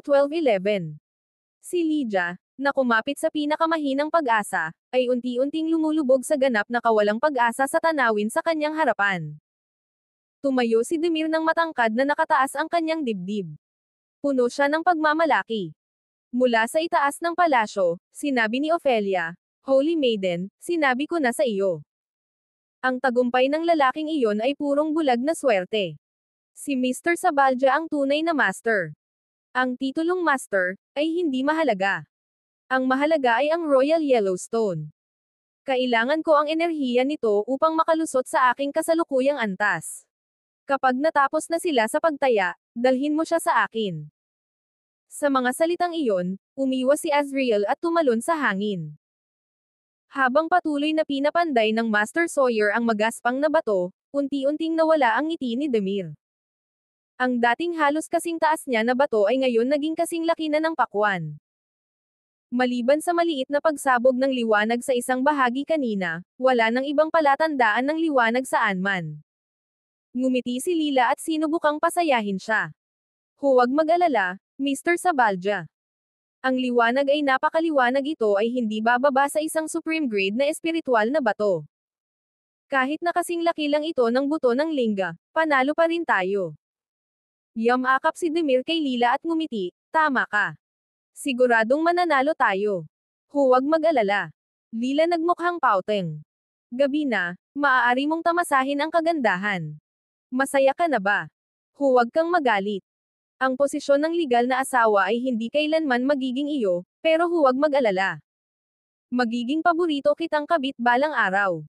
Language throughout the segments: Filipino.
12:11. Si Lydia, na kumapit sa pinakamahinang pag-asa, ay unti-unting lumulubog sa ganap na kawalang pag-asa sa tanawin sa kanyang harapan. Tumayo si Demir ng matangkad na nakataas ang kanyang dibdib. Puno siya ng pagmamalaki. Mula sa itaas ng palasyo, sinabi ni Ophelia, "Holy Maiden, sinabi ko na sa iyo. Ang tagumpay ng lalaking iyon ay purong bulag na swerte. Si Mr. Sabalja ang tunay na master. Ang titulong master, ay hindi mahalaga. Ang mahalaga ay ang Royal Yellowstone. Kailangan ko ang enerhiya nito upang makalusot sa aking kasalukuyang antas. Kapag natapos na sila sa pagtaya, dalhin mo siya sa akin." Sa mga salitang iyon, umiwas si Azriel at tumalon sa hangin. Habang patuloy na pinapanday ng Master Sawyer ang magaspang na bato, unti-unting nawala ang ngiti ni Demir. Ang dating halos kasing taas niya na bato ay ngayon naging kasing laki na ng pakwan. Maliban sa maliit na pagsabog ng liwanag sa isang bahagi kanina, wala nang ibang palatandaan ng liwanag saan man. Ngumiti si Lila at sinubukang pasayahin siya. "Huwag mag-alala, Mr. Sabalja. Ang liwanag ay napakaliwanag, ito ay hindi bababa sa isang supreme grade na espiritual na bato. Kahit na kasing laki lang ito ng buto ng lingga, panalo pa rin tayo." Yamakap si Demir kay Lila at ngumiti, "Tama ka. Siguradong mananalo tayo. Huwag mag-alala." Lila nagmukhang pauteng. "Gabi na, maaari mong tamasahin ang kagandahan. Masaya ka na ba? Huwag kang magalit. Ang posisyon ng legal na asawa ay hindi kailanman magiging iyo, pero huwag mag-alala. Magiging paborito kitang kabit balang araw."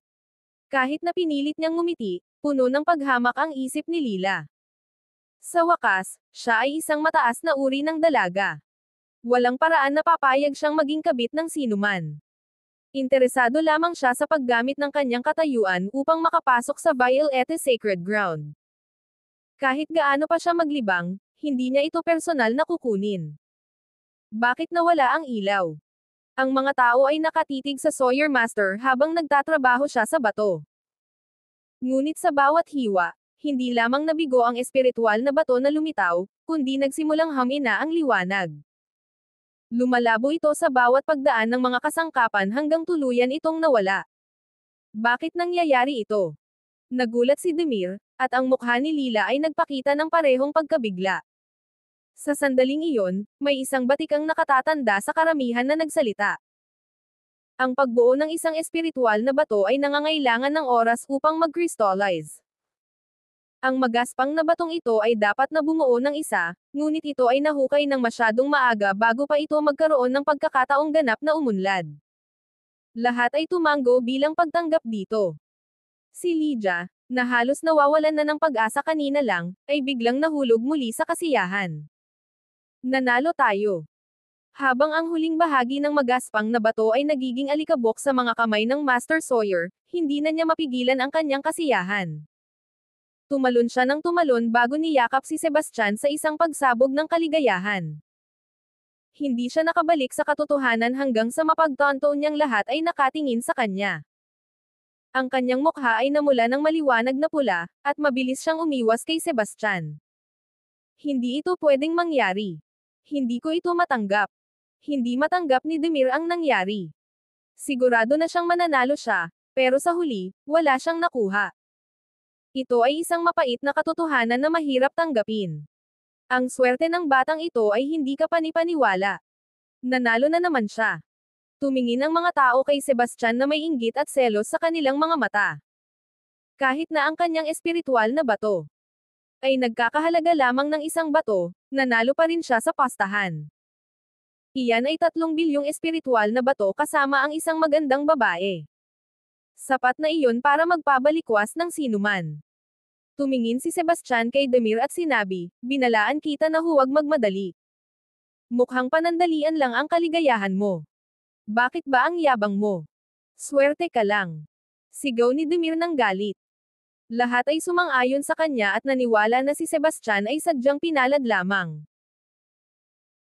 Kahit na pinilit niyang ngumiti, puno ng paghamak ang isip ni Lila. Sa wakas, siya ay isang mataas na uri ng dalaga. Walang paraan na papayag siyang maging kabit ng sinuman. Interesado lamang siya sa paggamit ng kanyang katayuan upang makapasok sa Violette Sacred Ground. Kahit gaano pa siya maglibang, hindi niya ito personal na kukunin. Bakit nawala ang ilaw? Ang mga tao ay nakatitig sa Sawyer Master habang nagtatrabaho siya sa bato. Ngunit sa bawat hiwa, hindi lamang nabigo ang espiritual na bato na lumitaw, kundi nagsimulang humina ang liwanag. Lumalabo ito sa bawat pagdaan ng mga kasangkapan hanggang tuluyan itong nawala. Bakit nangyayari ito? Nagulat si Demir, at ang mukha ni Lila ay nagpakita ng parehong pagkabigla. Sa sandaling iyon, may isang batikang nakatatanda sa karamihan na nagsalita. Ang pagbuo ng isang espiritual na bato ay nangangailangan ng oras upang mag-crystallize. Ang magaspang na batong ito ay dapat na bumuo ng isa, ngunit ito ay nahukay ng masyadong maaga bago pa ito magkaroon ng pagkakataong ganap na umunlad. Lahat ay tumango bilang pagtanggap dito. Si Lydia, na halos nawawalan na ng pag-asa kanina lang, ay biglang nahulog muli sa kasiyahan. Nanalo tayo. Habang ang huling bahagi ng magaspang na bato ay nagiging alikabok sa mga kamay ng Master Sawyer, hindi na niya mapigilan ang kanyang kasiyahan. Tumalon siya ng tumalon bago niyakap si Sebastian sa isang pagsabog ng kaligayahan. Hindi siya nakabalik sa katotohanan hanggang sa mapagtanto niyang lahat ay nakatingin sa kanya. Ang kanyang mukha ay namula ng maliwanag na pula, at mabilis siyang umiwas kay Sebastian. "Hindi ito pwedeng mangyari. Hindi ko ito matanggap." Hindi matanggap ni Demir ang nangyari. Sigurado na siyang mananalo siya, pero sa huli, wala siyang nakuha. Ito ay isang mapait na katotohanan na mahirap tanggapin. Ang swerte ng batang ito ay hindi kapani-paniwala. Nanalo na naman siya. Tumingin ang mga tao kay Sebastian na may inggit at selos sa kanilang mga mata. Kahit na ang kanyang espiritual na bato ay nagkakahalaga lamang ng isang bato, nanalo pa rin siya sa pastahan. Iyan ay 3 bilyong espiritual na bato kasama ang isang magandang babae. Sapat na iyon para magpabalikwas ng sinuman. Tumingin si Sebastian kay Demir at sinabi, "Binalaan kita na huwag magmadali. Mukhang panandalian lang ang kaligayahan mo. Bakit ba ang yabang mo? Swerte ka lang." Sigaw ni Demir ng galit. Lahat ay sumang-ayon sa kanya at naniwala na si Sebastian ay sadyang pinalad lamang.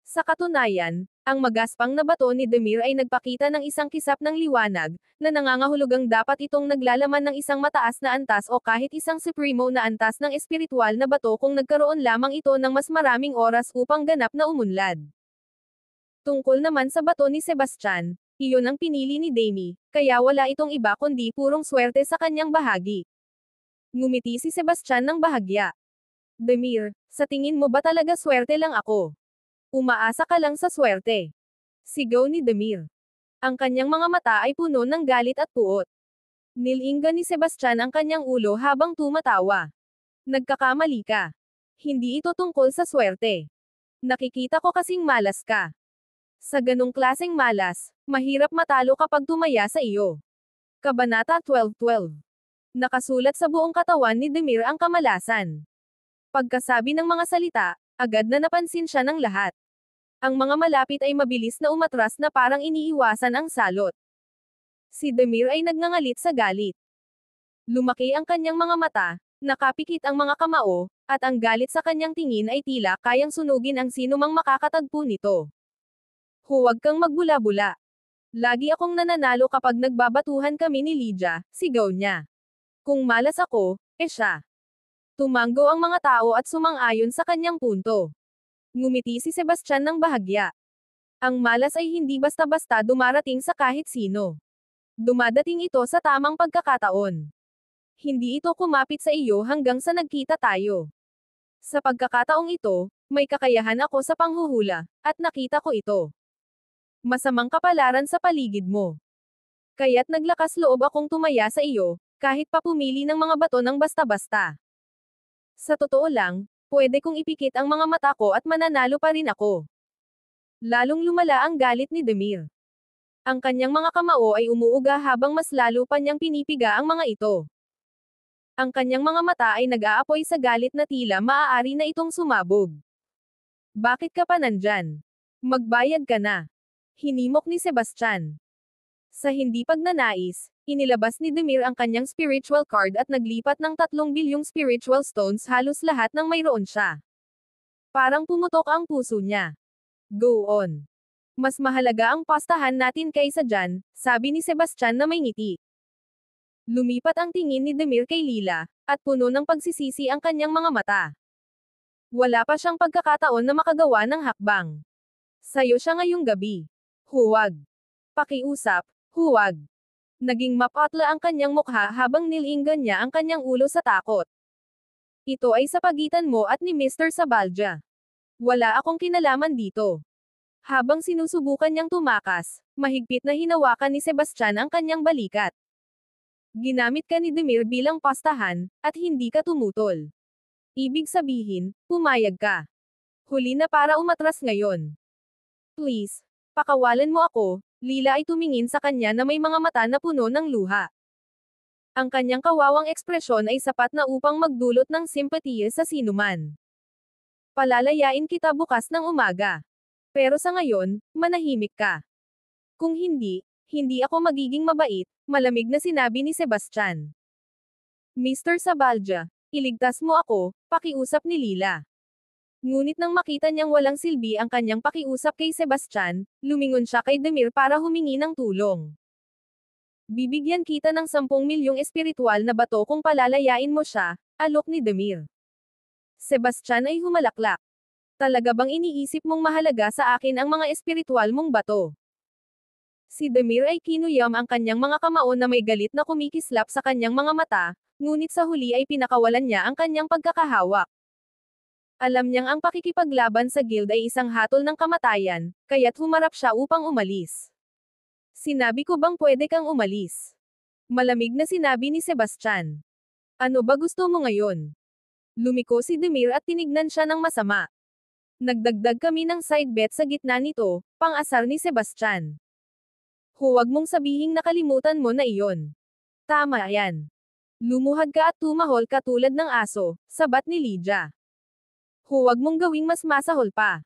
Sa katunayan, ang magaspang na bato ni Demir ay nagpakita ng isang kisap ng liwanag, na nangangahulugang dapat itong naglalaman ng isang mataas na antas o kahit isang supremo na antas ng espiritual na bato kung nagkaroon lamang ito ng mas maraming oras upang ganap na umunlad. Tungkol naman sa bato ni Sebastian, iyon ang pinili ni Demi, kaya wala itong iba kundi purong swerte sa kanyang bahagi. Ngumiti si Sebastian ng bahagya. Demir, sa tingin mo ba talaga swerte lang ako? Umaasa ka lang sa swerte. Sigaw ni Demir. Ang kanyang mga mata ay puno ng galit at puot. Nilinggan ni Sebastian ang kanyang ulo habang tumatawa. Nagkakamali ka. Hindi ito tungkol sa swerte. Nakikita ko kasing malas ka. Sa ganong klaseng malas, mahirap matalo kapag tumaya sa iyo. Kabanata 12:12. Nakasulat sa buong katawan ni Demir ang kamalasan. Pagkasabi ng mga salita, agad na napansin siya ng lahat. Ang mga malapit ay mabilis na umatras na parang iniiwasan ang salot. Si Demir ay nagngangalit sa galit. Lumaki ang kanyang mga mata, nakapikit ang mga kamao, at ang galit sa kanyang tingin ay tila kayang sunugin ang sinumang makakatagpo nito. Huwag kang magbula-bula. Lagi akong nananalo kapag nagbabatuhan kami ni Lydia, sigaw niya. Kung malas ako, siya. Tumanggo ang mga tao at sumang-ayon sa kanyang punto. Ngumiti si Sebastian ng bahagya. Ang malas ay hindi basta-basta dumarating sa kahit sino. Dumadating ito sa tamang pagkakataon. Hindi ito kumapit sa iyo hanggang sa nagkita tayo. Sa pagkakataong ito, may kakayahan ako sa panghuhula, at nakita ko ito. Masamang kapalaran sa paligid mo. Kaya't naglakas loob akong tumaya sa iyo, kahit pa pumili ng mga bato ng basta-basta. Sa totoo lang, pwede kong ipikit ang mga mata ko at mananalo pa rin ako. Lalong lumala ang galit ni Demir. Ang kanyang mga kamao ay umuuga habang mas lalo pa niyang pinipiga ang mga ito. Ang kanyang mga mata ay nag-aapoy sa galit na tila maaari na itong sumabog. Bakit ka pa nandyan? Magbayad ka na. Hinimok ni Sebastian. Sa hindi pagnanais, inilabas ni Demir ang kanyang spiritual card at naglipat ng 3 bilyong spiritual stones halos lahat ng mayroon siya. Parang pumutok ang puso niya. Go on. Mas mahalaga ang pastahan natin kaysa dyan, sabi ni Sebastian na may ngiti. Lumipat ang tingin ni Demir kay Lila, at puno ng pagsisisi ang kanyang mga mata. Wala pa siyang pagkakataon na makagawa ng hakbang. Sayo siya ngayong gabi. Huwag. Pakiusap, huwag. Naging mapatla ang kanyang mukha habang nilinggan niya ang kanyang ulo sa takot. Ito ay sa pagitan mo at ni Mr. Sabalja. Wala akong kinalaman dito. Habang sinusubukan niyang tumakas, mahigpit na hinawakan ni Sebastian ang kanyang balikat. Ginamit ka ni Demir bilang pastahan, at hindi ka tumutol. Ibig sabihin, pumayag ka. Huli na para umatras ngayon. Please, pakawalan mo ako. Lila ay tumingin sa kanya na may mga mata na puno ng luha. Ang kanyang kawawang ekspresyon ay sapat na upang magdulot ng simpatiya sa sinuman. Palalayain kita bukas ng umaga. Pero sa ngayon, manahimik ka. Kung hindi, hindi ako magiging mabait, malamig na sinabi ni Sebastian. Mr. Sabalja, iligtas mo ako, pakiusap ni Lila. Ngunit nang makita niyang walang silbi ang kanyang pakiusap kay Sebastian, lumingon siya kay Demir para humingi ng tulong. Bibigyan kita ng 10 milyong espiritual na bato kung palalayain mo siya, alok ni Demir. Sebastian ay humalaklak. Talaga bang iniisip mong mahalaga sa akin ang mga espiritual mong bato? Si Demir ay kinuyam ang kanyang mga kamao na may galit na kumikislap sa kanyang mga mata, ngunit sa huli ay pinakawalan niya ang kanyang pagkakahawak. Alam niyang ang pakikipaglaban sa guild ay isang hatol ng kamatayan, kaya't humarap siya upang umalis. Sinabi ko bang pwede kang umalis? Malamig na sinabi ni Sebastian. Ano ba gusto mo ngayon? Lumiko si Demir at tinignan siya ng masama. Nagdagdag kami ng side bet sa gitna nito, pang-asar ni Sebastian. Huwag mong sabihing nakalimutan mo na iyon. Tama yan. Lumuhad ka at tumahol ka tulad ng aso, sabat ni Lydia. Huwag mong gawing mas masahol pa.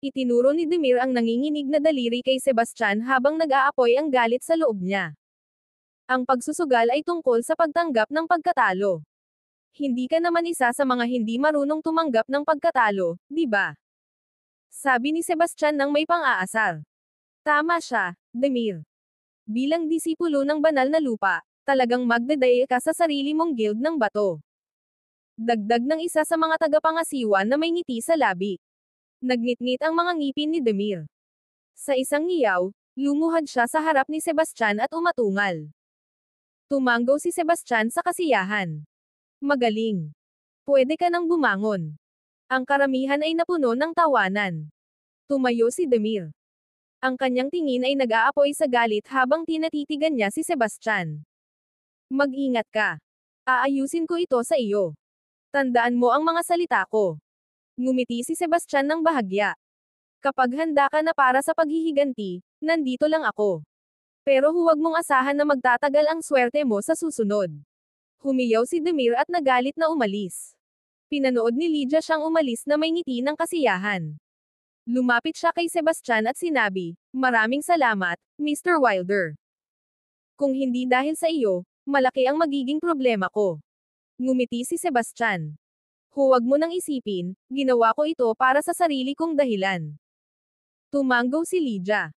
Itinuro ni Demir ang nanginginig na daliri kay Sebastian habang nag-aapoy ang galit sa loob niya. Ang pagsusugal ay tungkol sa pagtanggap ng pagkatalo. Hindi ka naman isa sa mga hindi marunong tumanggap ng pagkatalo, di ba? Sabi ni Sebastian nang may pang-aasar. Tama siya, Demir. Bilang disipulo ng banal na lupa, talagang magdadaya ka sa sarili mong guild ng bato. Dagdag ng isa sa mga tagapangasiwa na may ngiti sa labi. Nagnitngit ang mga ngipin ni Demir. Sa isang ngiyaw, lumuhad siya sa harap ni Sebastian at umatungal. Tumanggo si Sebastian sa kasiyahan. Magaling. Pwede ka nang bumangon. Ang karamihan ay napuno ng tawanan. Tumayo si Demir. Ang kanyang tingin ay nag-aapoy sa galit habang tinatitigan niya si Sebastian. Mag-ingat ka. Aayusin ko ito sa iyo. Tandaan mo ang mga salita ko. Ngumiti si Sebastian ng bahagya. Kapag handa ka na para sa paghihiganti, nandito lang ako. Pero huwag mong asahan na magtatagal ang swerte mo sa susunod. Humiyaw si Demir at nagalit na umalis. Pinanood ni Lydia siyang umalis na may ngiti ng kasiyahan. Lumapit siya kay Sebastian at sinabi, "Maraming salamat, Mr. Wilder. Kung hindi dahil sa iyo, malaki ang magiging problema ko." Ngumiti si Sebastian. Huwag mo nang isipin, ginawa ko ito para sa sarili kong dahilan. Tumanggo si Lydia.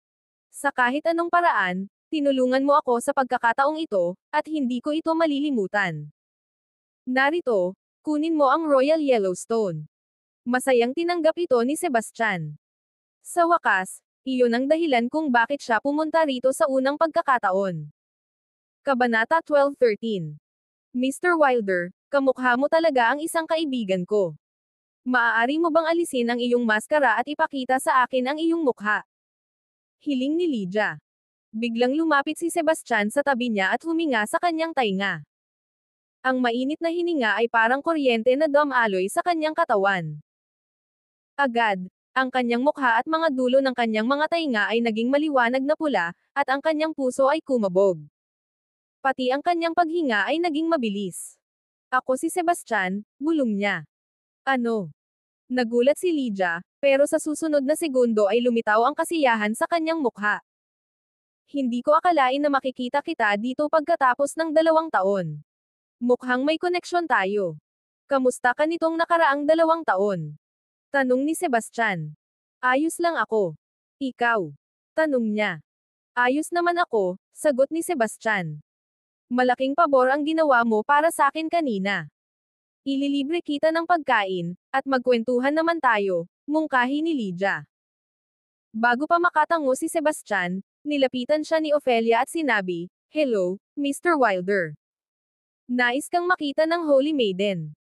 Sa kahit anong paraan, tinulungan mo ako sa pagkakataong ito, at hindi ko ito malilimutan. Narito, kunin mo ang Royal Yellowstone. Masayang tinanggap ito ni Sebastian. Sa wakas, iyon ang dahilan kung bakit siya pumunta rito sa unang pagkakataon. Kabanata 12:13. Mr. Wilder, kamukha mo talaga ang isang kaibigan ko. Maaari mo bang alisin ang iyong maskara at ipakita sa akin ang iyong mukha? Hiling ni Lydia. Biglang lumapit si Sebastian sa tabi niya at huminga sa kanyang tainga. Ang mainit na hininga ay parang kuryente na dumaloy sa kanyang katawan. Agad, ang kanyang mukha at mga dulo ng kanyang mga tainga ay naging maliwanag na pula, at ang kanyang puso ay kumabog. Pati ang kanyang paghinga ay naging mabilis. Ako si Sebastian, bulong niya. Ano? Nagulat si Lydia, pero sa susunod na segundo ay lumitaw ang kasiyahan sa kanyang mukha. Hindi ko akalain na makikita kita dito pagkatapos ng 2 taon. Mukhang may koneksyon tayo. Kamusta ka nitong nakaraang 2 taon? Tanong ni Sebastian. Ayos lang ako. Ikaw? Tanong niya. Ayos naman ako, sagot ni Sebastian. Malaking pabor ang ginawa mo para sa akin kanina. Ililibre kita ng pagkain, at magkwentuhan naman tayo, mungkahi ni Lydia. Bago pa makatango si Sebastian, nilapitan siya ni Ophelia at sinabi, "Hello, Mr. Wilder. Nais kang makita ng Holy Maiden."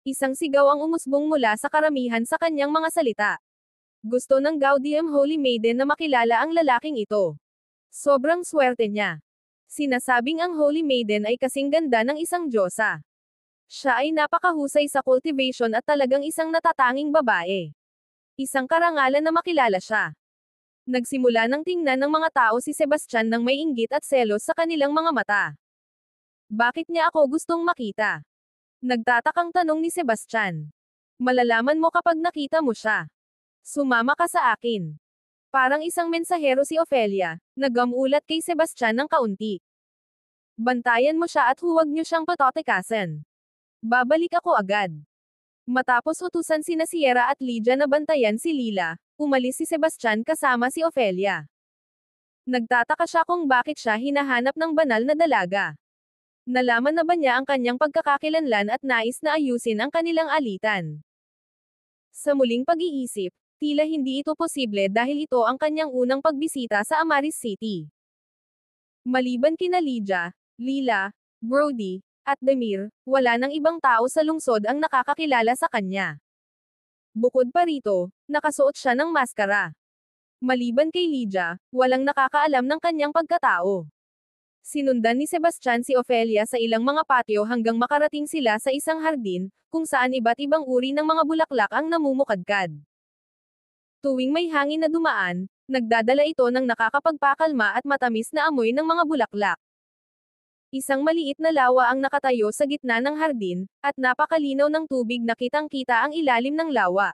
Isang sigaw ang umusbong mula sa karamihan sa kanyang mga salita. Gusto ng Gaudium Holy Maiden na makilala ang lalaking ito. Sobrang swerte niya. Sinasabing ang Holy Maiden ay kasing ganda ng isang diyosa. Siya ay napakahusay sa cultivation at talagang isang natatanging babae. Isang karangalan na makilala siya. Nagsimula ng tingnan ng mga tao si Sebastian nang may inggit at selos sa kanilang mga mata. Bakit niya ako gustong makita? Nagtatakang tanong ni Sebastian. Malalaman mo kapag nakita mo siya. Sumama ka sa akin. Parang isang mensahero si Ophelia, nagamulat kay Sebastian ng kaunti. Bantayan mo siya at huwag niyo siyang patotekasan. Babalik ako agad. Matapos utusan sina Sierra at Lydia na bantayan si Lila, umalis si Sebastian kasama si Ophelia. Nagtataka siya kung bakit siya hinahanap ng banal na dalaga. Nalaman na ba niya ang kanyang pagkakakilanlan at nais na ayusin ang kanilang alitan? Sa muling pag-iisip, tila hindi ito posible dahil ito ang kanyang unang pagbisita sa Amaris City. Maliban kina Lydia, Lila, Brody, at Demir, wala nang ibang tao sa lungsod ang nakakakilala sa kanya. Bukod pa rito, nakasuot siya ng maskara. Maliban kay Lydia, walang nakakaalam ng kanyang pagkatao. Sinundan ni Sebastian si Ophelia sa ilang mga patio hanggang makarating sila sa isang hardin, kung saan iba't ibang uri ng mga bulaklak ang namumukadkad. Tuwing may hangin na dumaan, nagdadala ito ng nakakapagpakalma at matamis na amoy ng mga bulaklak. Isang maliit na lawa ang nakatayo sa gitna ng hardin, at napakalinaw ng tubig na kitang-kita ang ilalim ng lawa.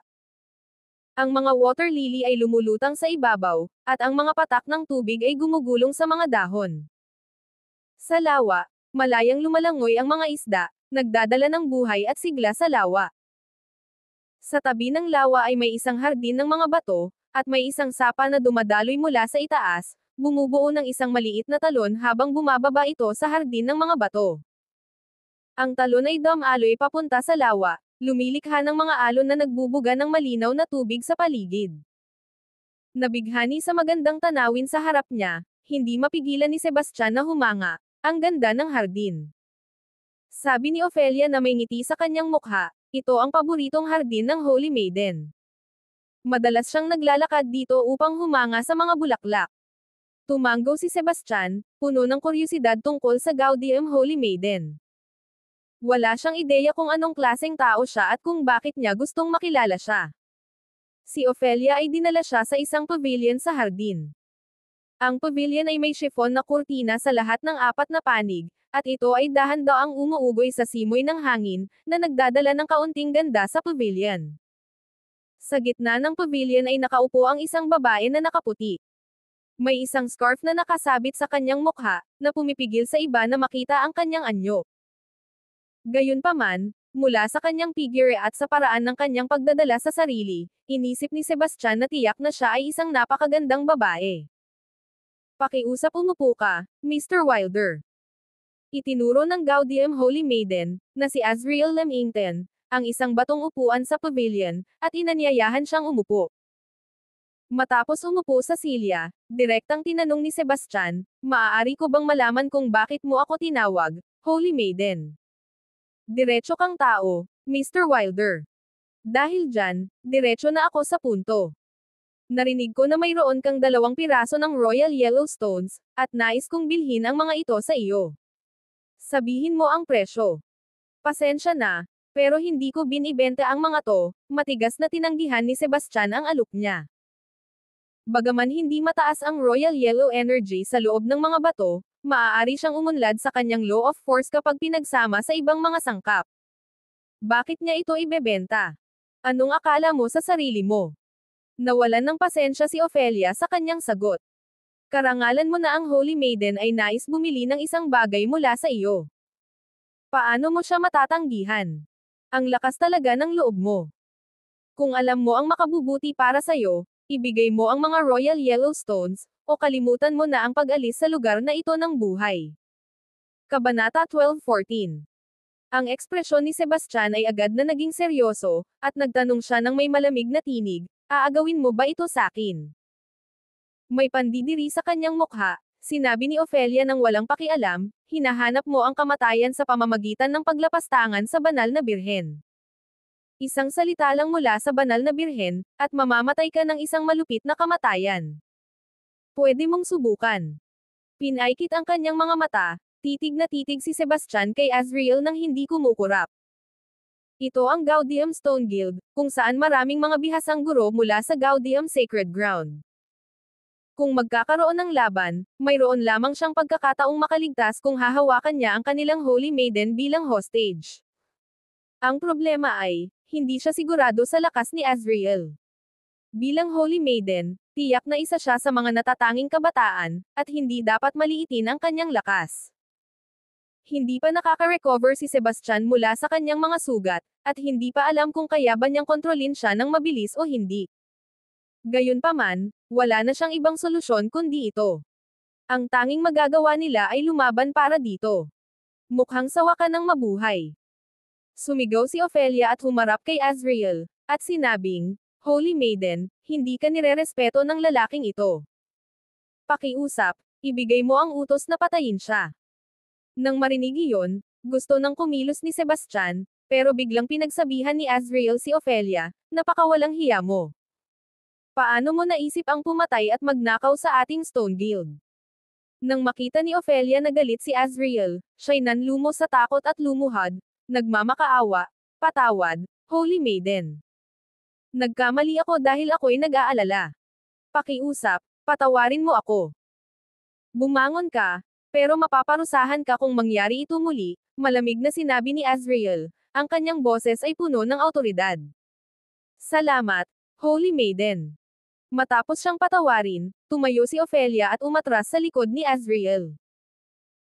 Ang mga water lily ay lumulutang sa ibabaw, at ang mga patak ng tubig ay gumugulong sa mga dahon. Sa lawa, malayang lumalangoy ang mga isda, nagdadala ng buhay at sigla sa lawa. Sa tabi ng lawa ay may isang hardin ng mga bato, at may isang sapa na dumadaloy mula sa itaas, bumubuo ng isang maliit na talon habang bumababa ito sa hardin ng mga bato. Ang talon ay dumaloy papunta sa lawa, lumilikha ng mga alon na nagbubuga ng malinaw na tubig sa paligid. Nabighani sa magandang tanawin sa harap niya, hindi mapigilan ni Sebastian na humanga. Ang ganda ng hardin. Sabi ni Ophelia na may ngiti sa kanyang mukha, ito ang paboritong hardin ng Holy Maiden. Madalas siyang naglalakad dito upang humanga sa mga bulaklak. Tumanggo si Sebastian, puno ng kuryosidad tungkol sa Gaudium Holy Maiden. Wala siyang ideya kung anong klaseng tao siya at kung bakit niya gustong makilala siya. Si Ophelia ay dinala siya sa isang pavilion sa hardin. Ang pavilion ay may chiffon na kurtina sa lahat ng apat na panig, at ito ay dahan-daang umuugoy sa simoy ng hangin, na nagdadala ng kaunting ganda sa pavilion. Sa gitna ng pavilion ay nakaupo ang isang babae na nakaputi. May isang scarf na nakasabit sa kanyang mukha, na pumipigil sa iba na makita ang kanyang anyo. Gayunpaman, mula sa kanyang figure at sa paraan ng kanyang pagdadala sa sarili, inisip ni Sebastian na tiyak na siya ay isang napakagandang babae. Pakiusap umupo ka, Mr. Wilder. Itinuro ng Gaudium Holy Maiden, na si Azriel Lamington, ang isang batong upuan sa pavilion, at inanyayahan siyang umupo. Matapos umupo sa silya, direktang tinanong ni Sebastian, maaari ko bang malaman kung bakit mo ako tinawag, Holy Maiden? Diretso kang tao, Mr. Wilder. Dahil dyan, diretso na ako sa punto. Narinig ko na mayroon kang 2 piraso ng Royal Yellowstones, at nais kong bilhin ang mga ito sa iyo. Sabihin mo ang presyo. Pasensya na, pero hindi ko binibenta ang mga to, matigas na tinanggihan ni Sebastian ang alok niya. Bagaman hindi mataas ang Royal Yellow Energy sa loob ng mga bato, maaari siyang umunlad sa kanyang law of force kapag pinagsama sa ibang mga sangkap. Bakit niya ito ibebenta? Anong akala mo sa sarili mo? Nawalan ng pasensya si Ophelia sa kanyang sagot. Karangalan mo na ang Holy Maiden ay nais bumili ng isang bagay mula sa iyo. Paano mo siya matatanggihan? Ang lakas talaga ng loob mo. Kung alam mo ang makabubuti para sa iyo, ibigay mo ang mga Royal Yellowstones, o kalimutan mo na ang pag-alis sa lugar na ito ng buhay. Kabanata 12:14. Ang ekspresyon ni Sebastian ay agad na naging seryoso, at nagtanong siya ng may malamig na tinig, aagawin mo ba ito sakin? May pandidiri sa kanyang mukha, sinabi ni Ophelia ng walang pakialam, hinahanap mo ang kamatayan sa pamamagitan ng paglapastangan sa banal na birhen. Isang salita lang mula sa banal na birhen, at mamamatay ka ng isang malupit na kamatayan. Pwede mong subukan. Pinaikit ang kanyang mga mata, titig na titig si Sebastian kay Azriel nang hindi kumukurap. Ito ang Gaudium Stone Guild, kung saan maraming mga bihasang guro mula sa Gaudium Sacred Ground. Kung magkakaroon ng laban, mayroon lamang siyang pagkakataong makaligtas kung hahawakan niya ang kanilang Holy Maiden bilang hostage. Ang problema ay, hindi siya sigurado sa lakas ni Azriel. Bilang Holy Maiden, tiyak na isa siya sa mga natatanging kabataan, at hindi dapat maliitin ang kanyang lakas. Hindi pa nakaka-recover si Sebastian mula sa kanyang mga sugat, at hindi pa alam kung kaya ba niyang kontrolin siya ng mabilis o hindi. Gayunpaman, wala na siyang ibang solusyon kundi ito. Ang tanging magagawa nila ay lumaban para dito. Mukhang sawa ka ng mabuhay. Sumigaw si Ophelia at humarap kay Azriel, at sinabing, Holy Maiden, hindi ka nirerespeto ng lalaking ito. Pakiusap, ibigay mo ang utos na patayin siya. Nang marinig iyon, gusto nang kumilos ni Sebastian, pero biglang pinagsabihan ni Azriel si Ophelia, napakawalang hiya mo. Paano mo naisip ang pumatay at magnakaw sa ating Stone Guild? Nang makita ni Ophelia na galit si Azriel, siya'y nanlumo sa takot at lumuhad, nagmamakaawa, patawad, Holy Maiden. Nagkamali ako dahil ako'y nag-aalala. Pakiusap, patawarin mo ako. Bumangon ka, pero mapaparusahan ka kung mangyari ito muli, malamig na sinabi ni Azriel, ang kanyang boses ay puno ng awtoridad. Salamat, Holy Maiden. Matapos siyang patawarin, tumayo si Ophelia at umatras sa likod ni Azriel.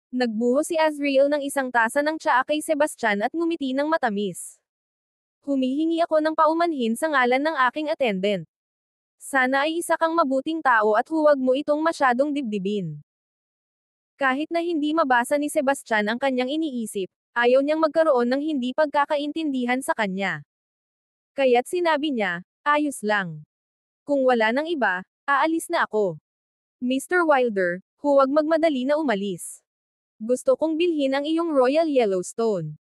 Nagbuhos si Azriel ng isang tasa ng tsaa kay Sebastian at ngumiti ng matamis. Humihingi ako ng paumanhin sa ngalan ng aking attendant. Sana ay isa kang mabuting tao at huwag mo itong masyadong dibdibin. Kahit na hindi mabasa ni Sebastian ang kanyang iniisip, ayaw niyang magkaroon ng hindi pagkakaintindihan sa kanya. Kaya't sinabi niya, ayos lang. Kung wala nang iba, aalis na ako. Mr. Wilder, huwag magmadali na umalis. Gusto kong bilhin ang iyong Royal Yellowstone.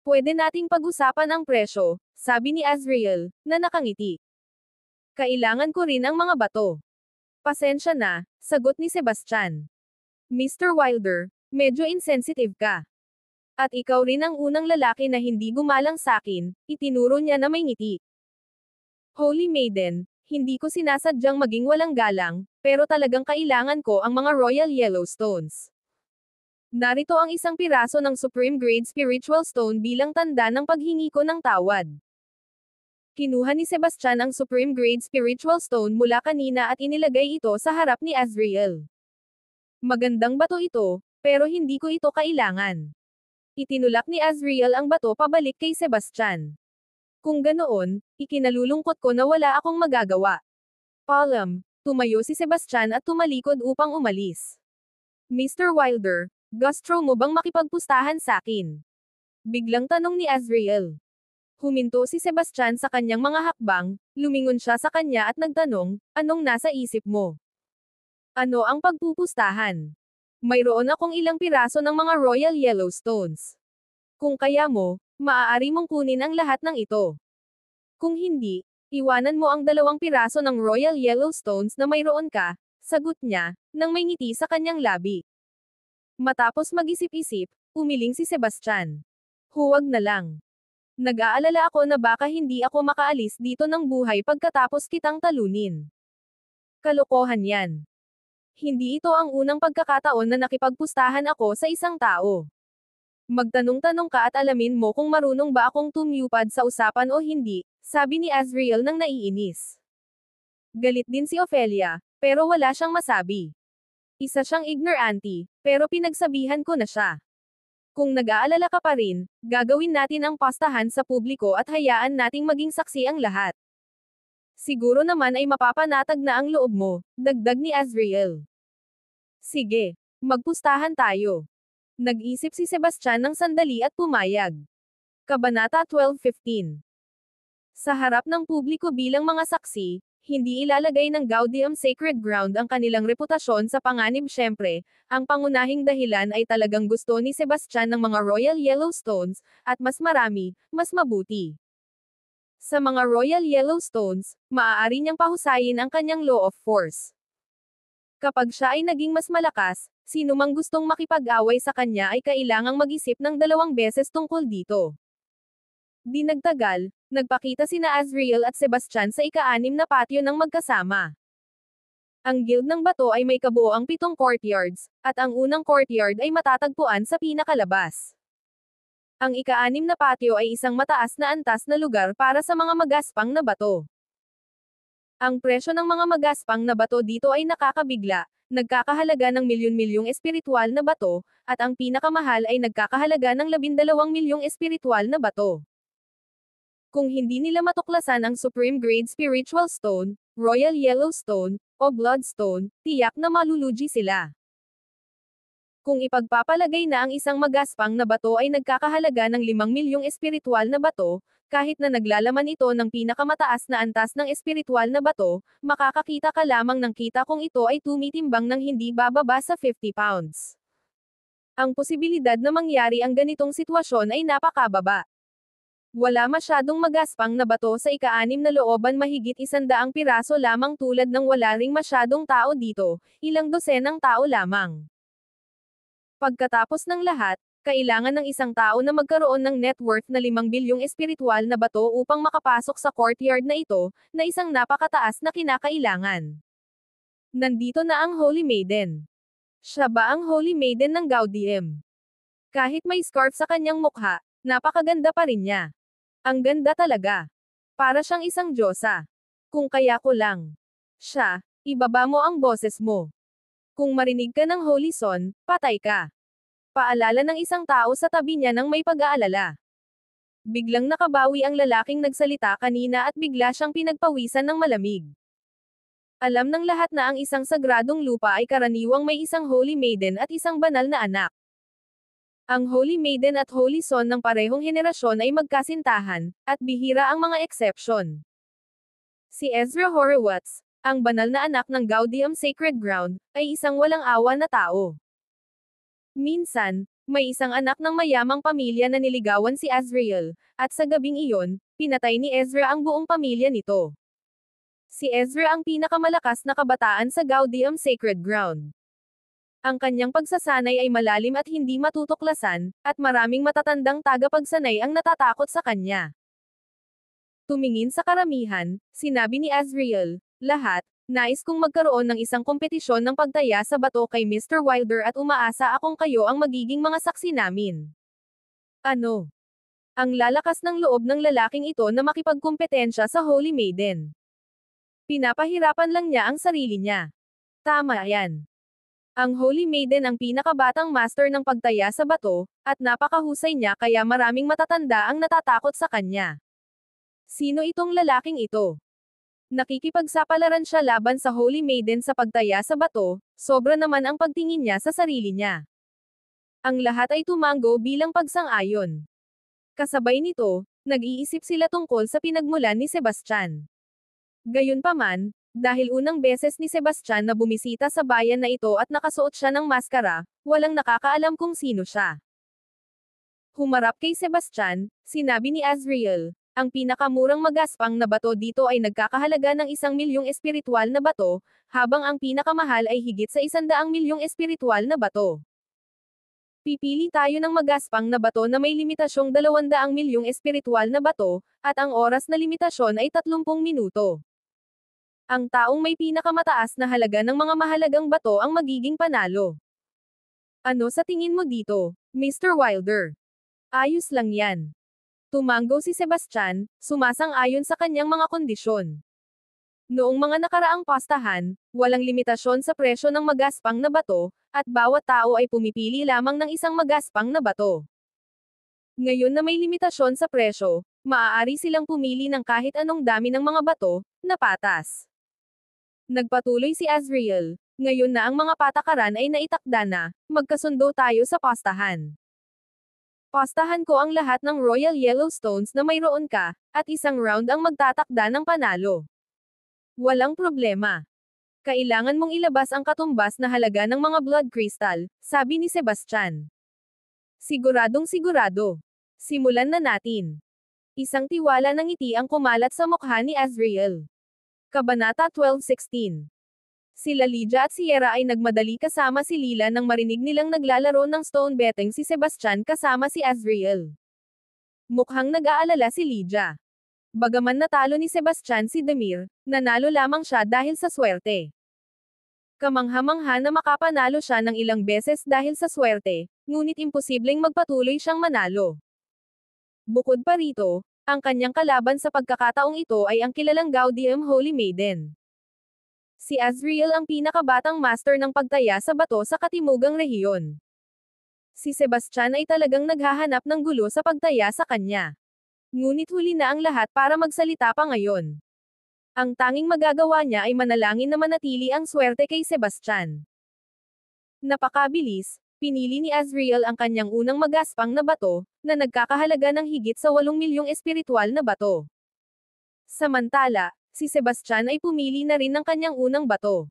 Pwede nating pag-usapan ang presyo, sabi ni Azrael, na nakangiti. Kailangan ko rin ang mga bato. Pasensya na, sagot ni Sebastian. Mr. Wilder, medyo insensitive ka. At ikaw rin ang unang lalaki na hindi gumalang sakin, itinuro niya na may ngiti. Holy Maiden, hindi ko sinasadyang maging walang galang, pero talagang kailangan ko ang mga Royal Yellowstones. Narito ang isang piraso ng Supreme Grade Spiritual Stone bilang tanda ng paghingi ko ng tawad. Kinuha ni Sebastian ang Supreme Grade Spiritual Stone mula kanina at inilagay ito sa harap ni Azrael. Magandang bato ito, pero hindi ko ito kailangan. Itinulak ni Azrael ang bato pabalik kay Sebastian. Kung ganoon, ikinalulungkot ko na wala akong magagawa. Palam, tumayo si Sebastian at tumalikod upang umalis. Mr. Wilder, gusto mo bang makipagpustahan sa akin? Biglang tanong ni Azrael. Huminto si Sebastian sa kanyang mga hakbang, lumingon siya sa kanya at nagtanong, anong nasa isip mo? Ano ang pagpupustahan? Mayroon akong ilang piraso ng mga Royal Yellowstones. Kung kaya mo, maaari mong kunin ang lahat ng ito. Kung hindi, iwanan mo ang 2 piraso ng Royal Yellowstones na mayroon ka, sagot niya, nang may ngiti sa kanyang labi. Matapos mag-isip-isip, umiling si Sebastian. Huwag na lang. Nag-aalala ako na baka hindi ako makaalis dito ng buhay pagkatapos kitang talunin. Kalokohan yan. Hindi ito ang unang pagkakataon na nakipagpustahan ako sa isang tao. Magtanong-tanong ka at alamin mo kung marunong ba akong tumupad sa usapan o hindi, sabi ni Azrael nang naiinis. Galit din si Ophelia, pero wala siyang masabi. Isa siyang ignorante, pero pinagsabihan ko na siya. Kung nag-aalala ka pa rin, gagawin natin ang pastahan sa publiko at hayaan nating maging saksi ang lahat. Siguro naman ay mapapanatag na ang loob mo, dagdag ni Azrael. Sige, magpustahan tayo. Nag-isip si Sebastian ng sandali at pumayag. Kabanata 12:15. Sa harap ng publiko bilang mga saksi, hindi ilalagay ng Gaudium Sacred Ground ang kanilang reputasyon sa panganib. Siyempre, ang pangunahing dahilan ay talagang gusto ni Sebastian ng mga Royal Yellowstones, at mas marami, mas mabuti. Sa mga Royal Yellowstones, maaari niyang pahusayin ang kanyang law of force. Kapag siya ay naging mas malakas, sino mang gustong makipag-away sa kanya ay kailangang mag-isip ng 2 beses tungkol dito. Di nagtagal, nagpakita sina Azrael at Sebastian sa ika-6 na patio ng magkasama. Ang Guild ng Bato ay may kabuoang 7 courtyards, at ang unang courtyard ay matatagpuan sa pinakalabas. Ang ika-6 na patio ay isang mataas na antas na lugar para sa mga magaspang na bato. Ang presyo ng mga magaspang na bato dito ay nakakabigla, nagkakahalaga ng milyon-milyong espiritual na bato, at ang pinakamahal ay nagkakahalaga ng 12 milyong espiritual na bato. Kung hindi nila matuklasan ang Supreme Grade Spiritual Stone, Royal Yellowstone, o Bloodstone, tiyak na malulugi sila. Kung ipagpapalagay na ang isang magaspang na bato ay nagkakahalaga ng 5 milyong espiritual na bato, kahit na naglalaman ito ng pinakamataas na antas ng espiritual na bato, makakakita ka lamang ng kita kung ito ay tumitimbang ng hindi bababa sa 50 pounds. Ang posibilidad na mangyari ang ganitong sitwasyon ay napakababa. Wala masyadong magaspang na bato sa ika-6 na looban, mahigit 100 piraso lamang, tulad ng wala ring masyadong tao dito, ilang dosenang tao lamang. Pagkatapos ng lahat, kailangan ng isang tao na magkaroon ng net worth na 5 bilyong espiritual na bato upang makapasok sa courtyard na ito, na isang napakataas na kinakailangan. Nandito na ang Holy Maiden. Siya ba ang Holy Maiden ng Gaudium? Kahit may scarf sa kanyang mukha, napakaganda pa rin niya. Ang ganda talaga. Para siyang isang diyosa. Kung kaya ko lang. Siya, ibaba mo ang boses mo. Kung marinig ka ng Holy Son, patay ka. Paalala ng isang tao sa tabi niya nang may pag-aalala. Biglang nakabawi ang lalaking nagsalita kanina at bigla siyang pinagpawisan ng malamig. Alam ng lahat na ang isang sagradong lupa ay karaniwang may isang Holy Maiden at isang banal na anak. Ang Holy Maiden at Holy Son ng parehong henerasyon ay magkasintahan, at bihira ang mga exception. Si Ezra Horowitz, ang banal na anak ng Gaudium Sacred Ground, ay isang walang awa na tao. Minsan, may isang anak ng mayamang pamilya na niligawan si Azrael, at sa gabing iyon, pinatay ni Ezra ang buong pamilya nito. Si Ezra ang pinakamalakas na kabataan sa Gaudium Sacred Ground. Ang kanyang pagsasanay ay malalim at hindi matutuklasan, at maraming matatandang tagapagsanay ang natatakot sa kanya. Tumingin sa karamihan, sinabi ni Azrael, lahat, nais kong magkaroon ng isang kompetisyon ng pagtaya sa bato kay Mr. Wilder at umaasa akong kayo ang magiging mga saksi namin. Ano? Ang lalakas ng loob ng lalaking ito na makipagkumpetensya sa Holy Maiden. Pinapahirapan lang niya ang sarili niya. Tama yan. Ang Holy Maiden ang pinakabatang master ng pagtaya sa bato, at napakahusay niya kaya maraming matatanda ang natatakot sa kanya. Sino itong lalaking ito? Nakikipagsapalaran siya laban sa Holy Maiden sa pagtaya sa bato, sobra naman ang pagtingin niya sa sarili niya. Ang lahat ay tumango bilang pagsang-ayon. Kasabay nito, nag-iisip sila tungkol sa pinagmulan ni Sebastian. Gayunpaman, dahil unang beses ni Sebastian na bumisita sa bayan na ito at nakasuot siya ng maskara, walang nakakaalam kung sino siya. Humarap kay Sebastian, sinabi ni Azrael, ang pinakamurang magaspang na bato dito ay nagkakahalaga ng 1,000,000 espiritual na bato, habang ang pinakamahal ay higit sa 100,000,000 espiritual na bato. Pipili tayo ng magaspang na bato na may limitasyong 200,000,000 espiritual na bato, at ang oras na limitasyon ay 30 minuto. Ang taong may pinakamataas na halaga ng mga mahalagang bato ang magiging panalo. Ano sa tingin mo dito, Mr. Wilder? Ayos lang yan. Tumango si Sebastian, sumasang-ayon sa kanyang mga kondisyon. Noong mga nakaraang pastahan, walang limitasyon sa presyo ng magaspang na bato, at bawat tao ay pumipili lamang ng isang magaspang na bato. Ngayon na may limitasyon sa presyo, maaari silang pumili ng kahit anong dami ng mga bato, na patas. Nagpatuloy si Azrael, ngayon na ang mga patakaran ay naitakda na, magkasundo tayo sa pastahan. Pastahan ko ang lahat ng Royal Yellowstones na mayroon ka, at isang round ang magtatakda ng panalo. Walang problema. Kailangan mong ilabas ang katumbas na halaga ng mga blood crystal, sabi ni Sebastian. Siguradong sigurado. Simulan na natin. Isang tiwala ng ngiti ang kumalat sa mukha ni Azrael. Kabanata 12:16. Sila Lydia at Sierra ay nagmadali kasama si Lila nang marinig nilang naglalaro ng stone betting si Sebastian kasama si Azrael. Mukhang nag-aalala si Lydia. Bagaman natalo ni Sebastian si Demir, nanalo lamang siya dahil sa swerte. Kamangha-mangha na makapanalo siya ng ilang beses dahil sa swerte, ngunit imposibleng magpatuloy siyang manalo. Bukod pa rito, ang kanyang kalaban sa pagkakataong ito ay ang kilalang Gaudium Holy Maiden. Si Azrael ang pinakabatang master ng pagtaya sa bato sa katimugang rehiyon. Si Sebastian ay talagang naghahanap ng gulo sa pagtaya sa kanya. Ngunit huli na ang lahat para magsalita pa ngayon. Ang tanging magagawa niya ay manalangin na manatili ang swerte kay Sebastian. Napakabilis, pinili ni Azrael ang kanyang unang magaspang na bato, na nagkakahalaga ng higit sa 8,000,000 espiritual na bato. Samantala, si Sebastian ay pumili na rin ng kanyang unang bato.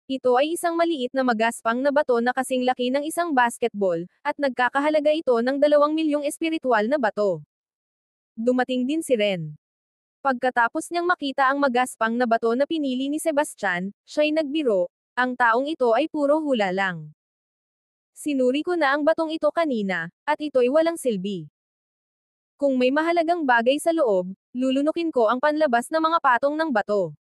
Ito ay isang maliit na magaspang na bato na kasing laki ng isang basketball, at nagkakahalaga ito ng 2,000,000 espiritual na bato. Dumating din si Ren. Pagkatapos niyang makita ang magaspang na bato na pinili ni Sebastian, siya'y nagbiro, ang taong ito ay puro hula lang. Sinuri ko na ang batong ito kanina, at ito'y walang silbi. Kung may mahalagang bagay sa loob, lulunukin ko ang panlabas na mga patong ng bato.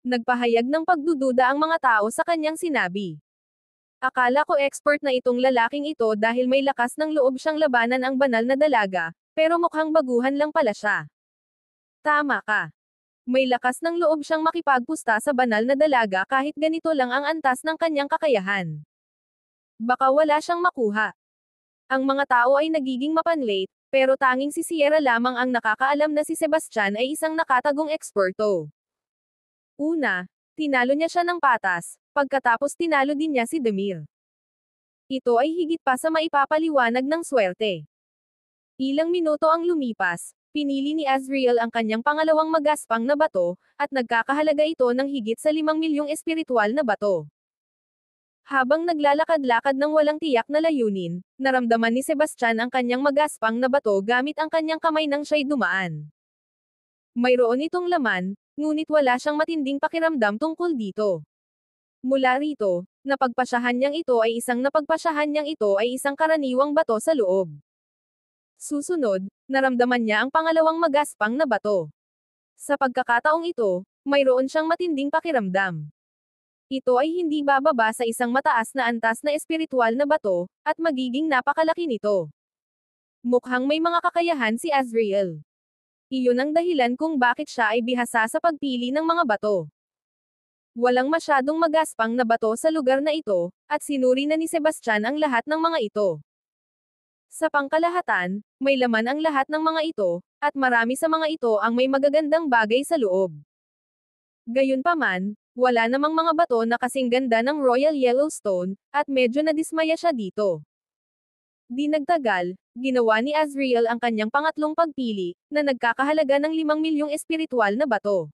Nagpahayag ng pagdududa ang mga tao sa kanyang sinabi. Akala ko expert na itong lalaking ito dahil may lakas ng loob siyang labanan ang banal na dalaga, pero mukhang baguhan lang pala siya. Tama ka. May lakas ng loob siyang makipagpusta sa banal na dalaga kahit ganito lang ang antas ng kanyang kakayahan. Baka wala siyang makuha. Ang mga tao ay nagiging mapanlate, Pero tanging si Sierra lamang ang nakakaalam na si Sebastian ay isang nakatagong eksperto. Una, tinalo niya siya ng patas, pagkatapos tinalo din niya si Demir. Ito ay higit pa sa maipapaliwanag ng swerte. Ilang minuto ang lumipas, pinili ni Azriel ang kanyang pangalawang magaspang na bato, at nagkakahalaga ito ng higit sa 5 milyong espiritual na bato. Habang naglalakad-lakad ng walang tiyak na layunin, naramdaman ni Sebastian ang kanyang magaspang na bato gamit ang kanyang kamay nang siya'y dumaan. Mayroon itong laman, ngunit wala siyang matinding pakiramdam tungkol dito. Mula rito, napagpasyahan niyang ito ay isang karaniwang bato sa loob. Susunod, naramdaman niya ang pangalawang magaspang na bato. Sa pagkakataong ito, mayroon siyang matinding pakiramdam. Ito ay hindi bababa sa isang mataas na antas na espiritual na bato, at magiging napakalaki nito. Mukhang may mga kakayahan si Azriel. Iyon ang dahilan kung bakit siya ay bihasa sa pagpili ng mga bato. Walang masyadong magaspang na bato sa lugar na ito, at sinuri na ni Sebastian ang lahat ng mga ito. Sa pangkalahatan, may laman ang lahat ng mga ito, at marami sa mga ito ang may magagandang bagay sa loob. Gayunpaman, wala namang mga bato na kasing ganda ng Royal Yellowstone, at medyo nadismaya siya dito. Di nagtagal, ginawa ni Azriel ang kanyang pangatlong pagpili, na nagkakahalaga ng 5 milyong espiritual na bato.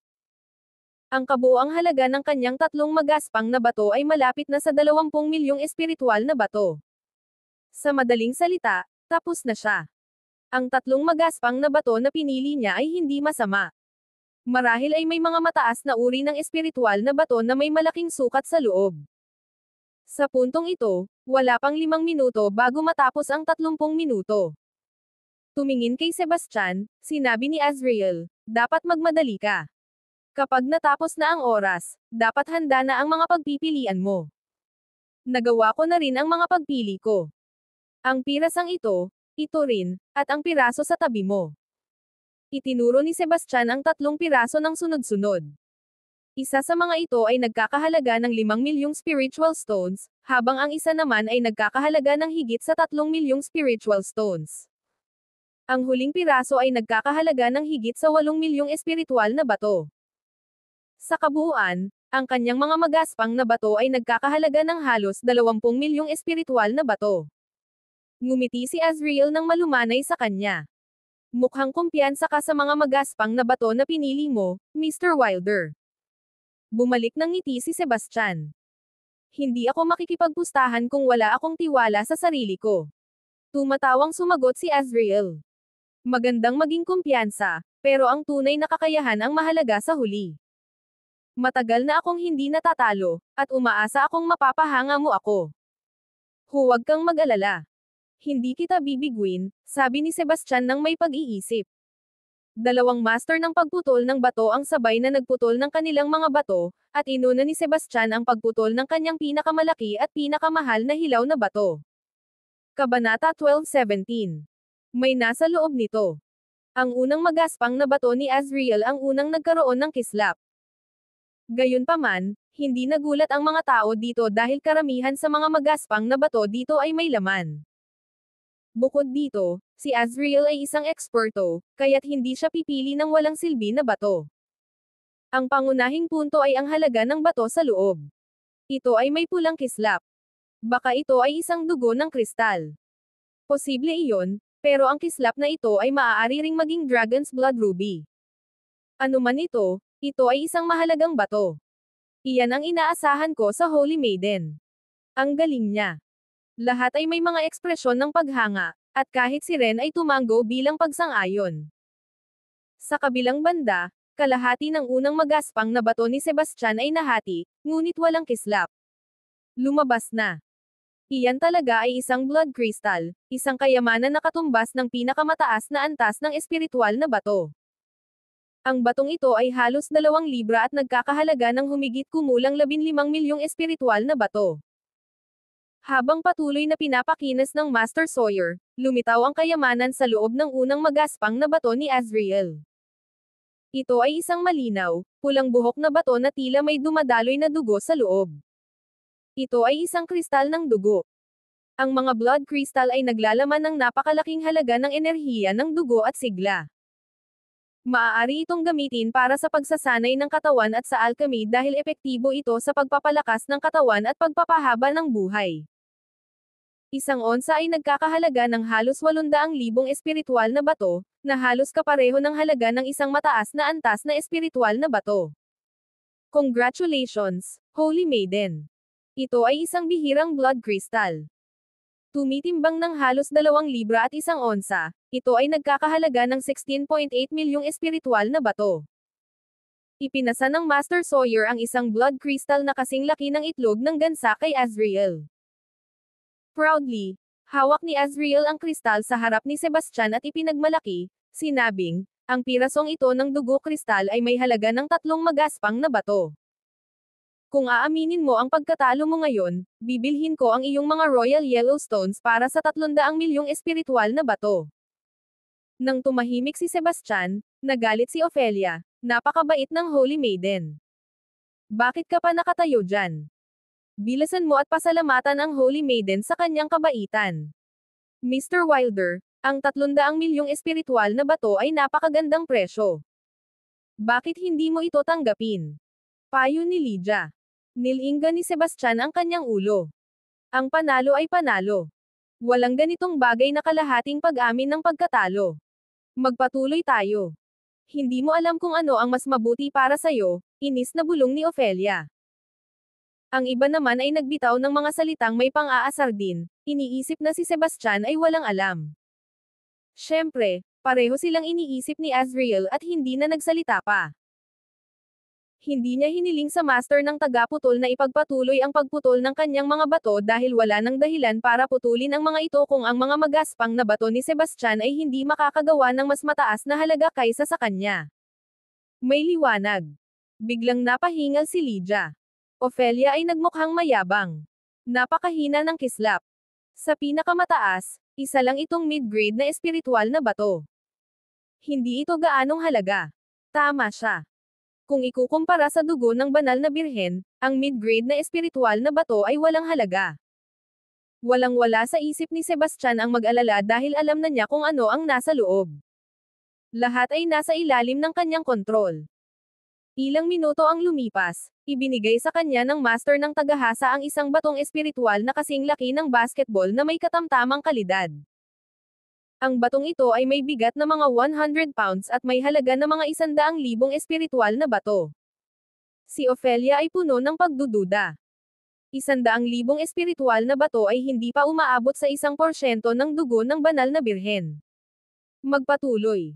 Ang kabuuang halaga ng kanyang tatlong magaspang na bato ay malapit na sa 20 milyong espiritual na bato. Sa madaling salita, tapos na siya. Ang tatlong magaspang na bato na pinili niya ay hindi masama. Marahil ay may mga mataas na uri ng espiritual na bato na may malaking sukat sa loob. Sa puntong ito, wala pang 5 minuto bago matapos ang 30 minuto. Tumingin kay Sebastian, sinabi ni Azriel, dapat magmadali ka. Kapag natapos na ang oras, dapat handa na ang mga pagpipilian mo. Nagawa ko na rin ang mga pagpili ko. Ang pirasang ito rin, at ang piraso sa tabi mo. Itinuro ni Sebastian ang 3 piraso ng sunod-sunod. Isa sa mga ito ay nagkakahalaga ng 5 milyong spiritual stones, habang ang isa naman ay nagkakahalaga ng higit sa 3 milyong spiritual stones. Ang huling piraso ay nagkakahalaga ng higit sa 8 milyong espiritual na bato. Sa kabuuan, ang kanyang mga magaspang na bato ay nagkakahalaga ng halos 20 milyong espiritual na bato. Ngumiti si Azriel nang malumanay sa kanya. Mukhang kumpiyansa ka sa mga magaspang na bato na pinili mo, Mr. Wilder. Bumalik ng ngiti si Sebastian. Hindi ako makikipagpustahan kung wala akong tiwala sa sarili ko. Tumatawang sumagot si Azriel. Magandang maging kumpiyansa, pero ang tunay na kakayahan ang mahalaga sa huli. Matagal na akong hindi natatalo, at umaasa akong mapapahanga mo ako. Huwag kang mag-alala. Hindi kita bibiguin, sabi ni Sebastian nang may pag-iisip. 2 master ng pagputol ng bato ang sabay na nagputol ng kanilang mga bato, at inuna ni Sebastian ang pagputol ng kanyang pinakamalaki at pinakamahal na hilaw na bato. Kabanata 12:17. May nasa loob nito. Ang unang magaspang na bato ni Azriel ang unang nagkaroon ng kislap. Gayunpaman, hindi nagulat ang mga tao dito dahil karamihan sa mga magaspang na bato dito ay may laman. Bukod dito, si Azriel ay isang eksperto, kaya't hindi siya pipili ng walang silbi na bato. Ang pangunahing punto ay ang halaga ng bato sa loob. Ito ay may pulang kislap. Baka ito ay isang dugo ng kristal. Posible iyon, pero ang kislap na ito ay maaari ring maging Dragon's Blood Ruby. Ano man ito ay isang mahalagang bato. Iyan ang inaasahan ko sa Holy Maiden. Ang galing niya. Lahat ay may mga ekspresyon ng paghanga, at kahit si Ren ay tumango bilang pagsang-ayon. Sa kabilang banda, kalahati ng unang magaspang na bato ni Sebastian ay nahati, ngunit walang kislap. Lumabas na. Iyan talaga ay isang blood crystal, isang kayamanan na katumbas ng pinakamataas na antas ng espiritual na bato. Ang batong ito ay halos 2 libra at nagkakahalaga ng humigit kumulang 15 milyong espiritual na bato. Habang patuloy na pinapakinas ng Master Sawyer, lumitaw ang kayamanan sa loob ng unang magaspang na bato ni Azriel. Ito ay isang malinaw, pulang buhok na bato na tila may dumadaloy na dugo sa loob. Ito ay isang kristal ng dugo. Ang mga blood crystal ay naglalaman ng napakalaking halaga ng enerhiya ng dugo at sigla. Maaari itong gamitin para sa pagsasanay ng katawan at sa alchemy dahil epektibo ito sa pagpapalakas ng katawan at pagpapahaba ng buhay. Isang onsa ay nagkakahalaga ng halos 800,000 espiritual na bato, na halos kapareho ng halaga ng isang mataas na antas na espiritual na bato. Congratulations, Holy Maiden! Ito ay isang bihirang blood crystal. Tumitimbang ng halos 2 libra at 1 onsa, ito ay nagkakahalaga ng 16.8 milyong espiritual na bato. Ipinasa ng Master Sawyer ang isang blood crystal na kasing laki ng itlog ng gansa kay Azrael. Proudly, hawak ni Azrael ang kristal sa harap ni Sebastian at ipinagmalaki, sinabing, ang pirasong ito ng dugo kristal ay may halaga ng 3 magaspang na bato. Kung aaminin mo ang pagkatalo mo ngayon, bibilhin ko ang iyong mga Royal Yellowstones para sa 300 milyong espiritual na bato. Nang tumahimik si Sebastian, nagalit si Ophelia, napakabait ng Holy Maiden. Bakit ka pa nakatayo dyan? Bilasan mo at pasalamatan ang Holy Maiden sa kanyang kabaitan. Mr. Wilder, ang 300 milyong espiritual na bato ay napakagandang presyo. Bakit hindi mo ito tanggapin? Payo ni Lydia. Nilinggan ni Sebastian ang kanyang ulo. Ang panalo ay panalo. Walang ganitong bagay na kalahating pag-amin ng pagkatalo. Magpatuloy tayo. Hindi mo alam kung ano ang mas mabuti para sa'yo, inis na bulong ni Ophelia. Ang iba naman ay nagbitaw ng mga salitang may pang-aasar din, iniisip na si Sebastian ay walang alam. Siyempre, pareho silang iniisip ni Azrael at hindi na nagsalita pa. Hindi niya hiniling sa master ng tagaputol na ipagpatuloy ang pagputol ng kanyang mga bato dahil wala nang dahilan para putulin ang mga ito kung ang mga magaspang na bato ni Sebastian ay hindi makakagawa ng mas mataas na halaga kaysa sa kanya. May liwanag. Biglang napahingal si Lydia. Ophelia ay nagmukhang mayabang. Napakahina ng kislap. Sa pinakamataas, isa lang itong mid-grade na espiritual na bato. Hindi ito gaanong halaga. Tama siya. Kung ikukumpara sa dugo ng banal na birhen, ang mid-grade na espiritual na bato ay walang halaga. Walang-wala sa isip ni Sebastian ang mag-alala dahil alam na niya kung ano ang nasa loob. Lahat ay nasa ilalim ng kanyang kontrol. Ilang minuto ang lumipas, ibinigay sa kanya ng master ng tagahasa ang isang batong espiritual na kasing laki ng basketball na may katamtamang kalidad. Ang batong ito ay may bigat na mga 100 pounds at may halaga na mga 100,000 espiritual na bato. Si Ophelia ay puno ng pagdududa. 100,000 espiritual na bato ay hindi pa umaabot sa 1% ng dugo ng banal na birhen. Magpatuloy.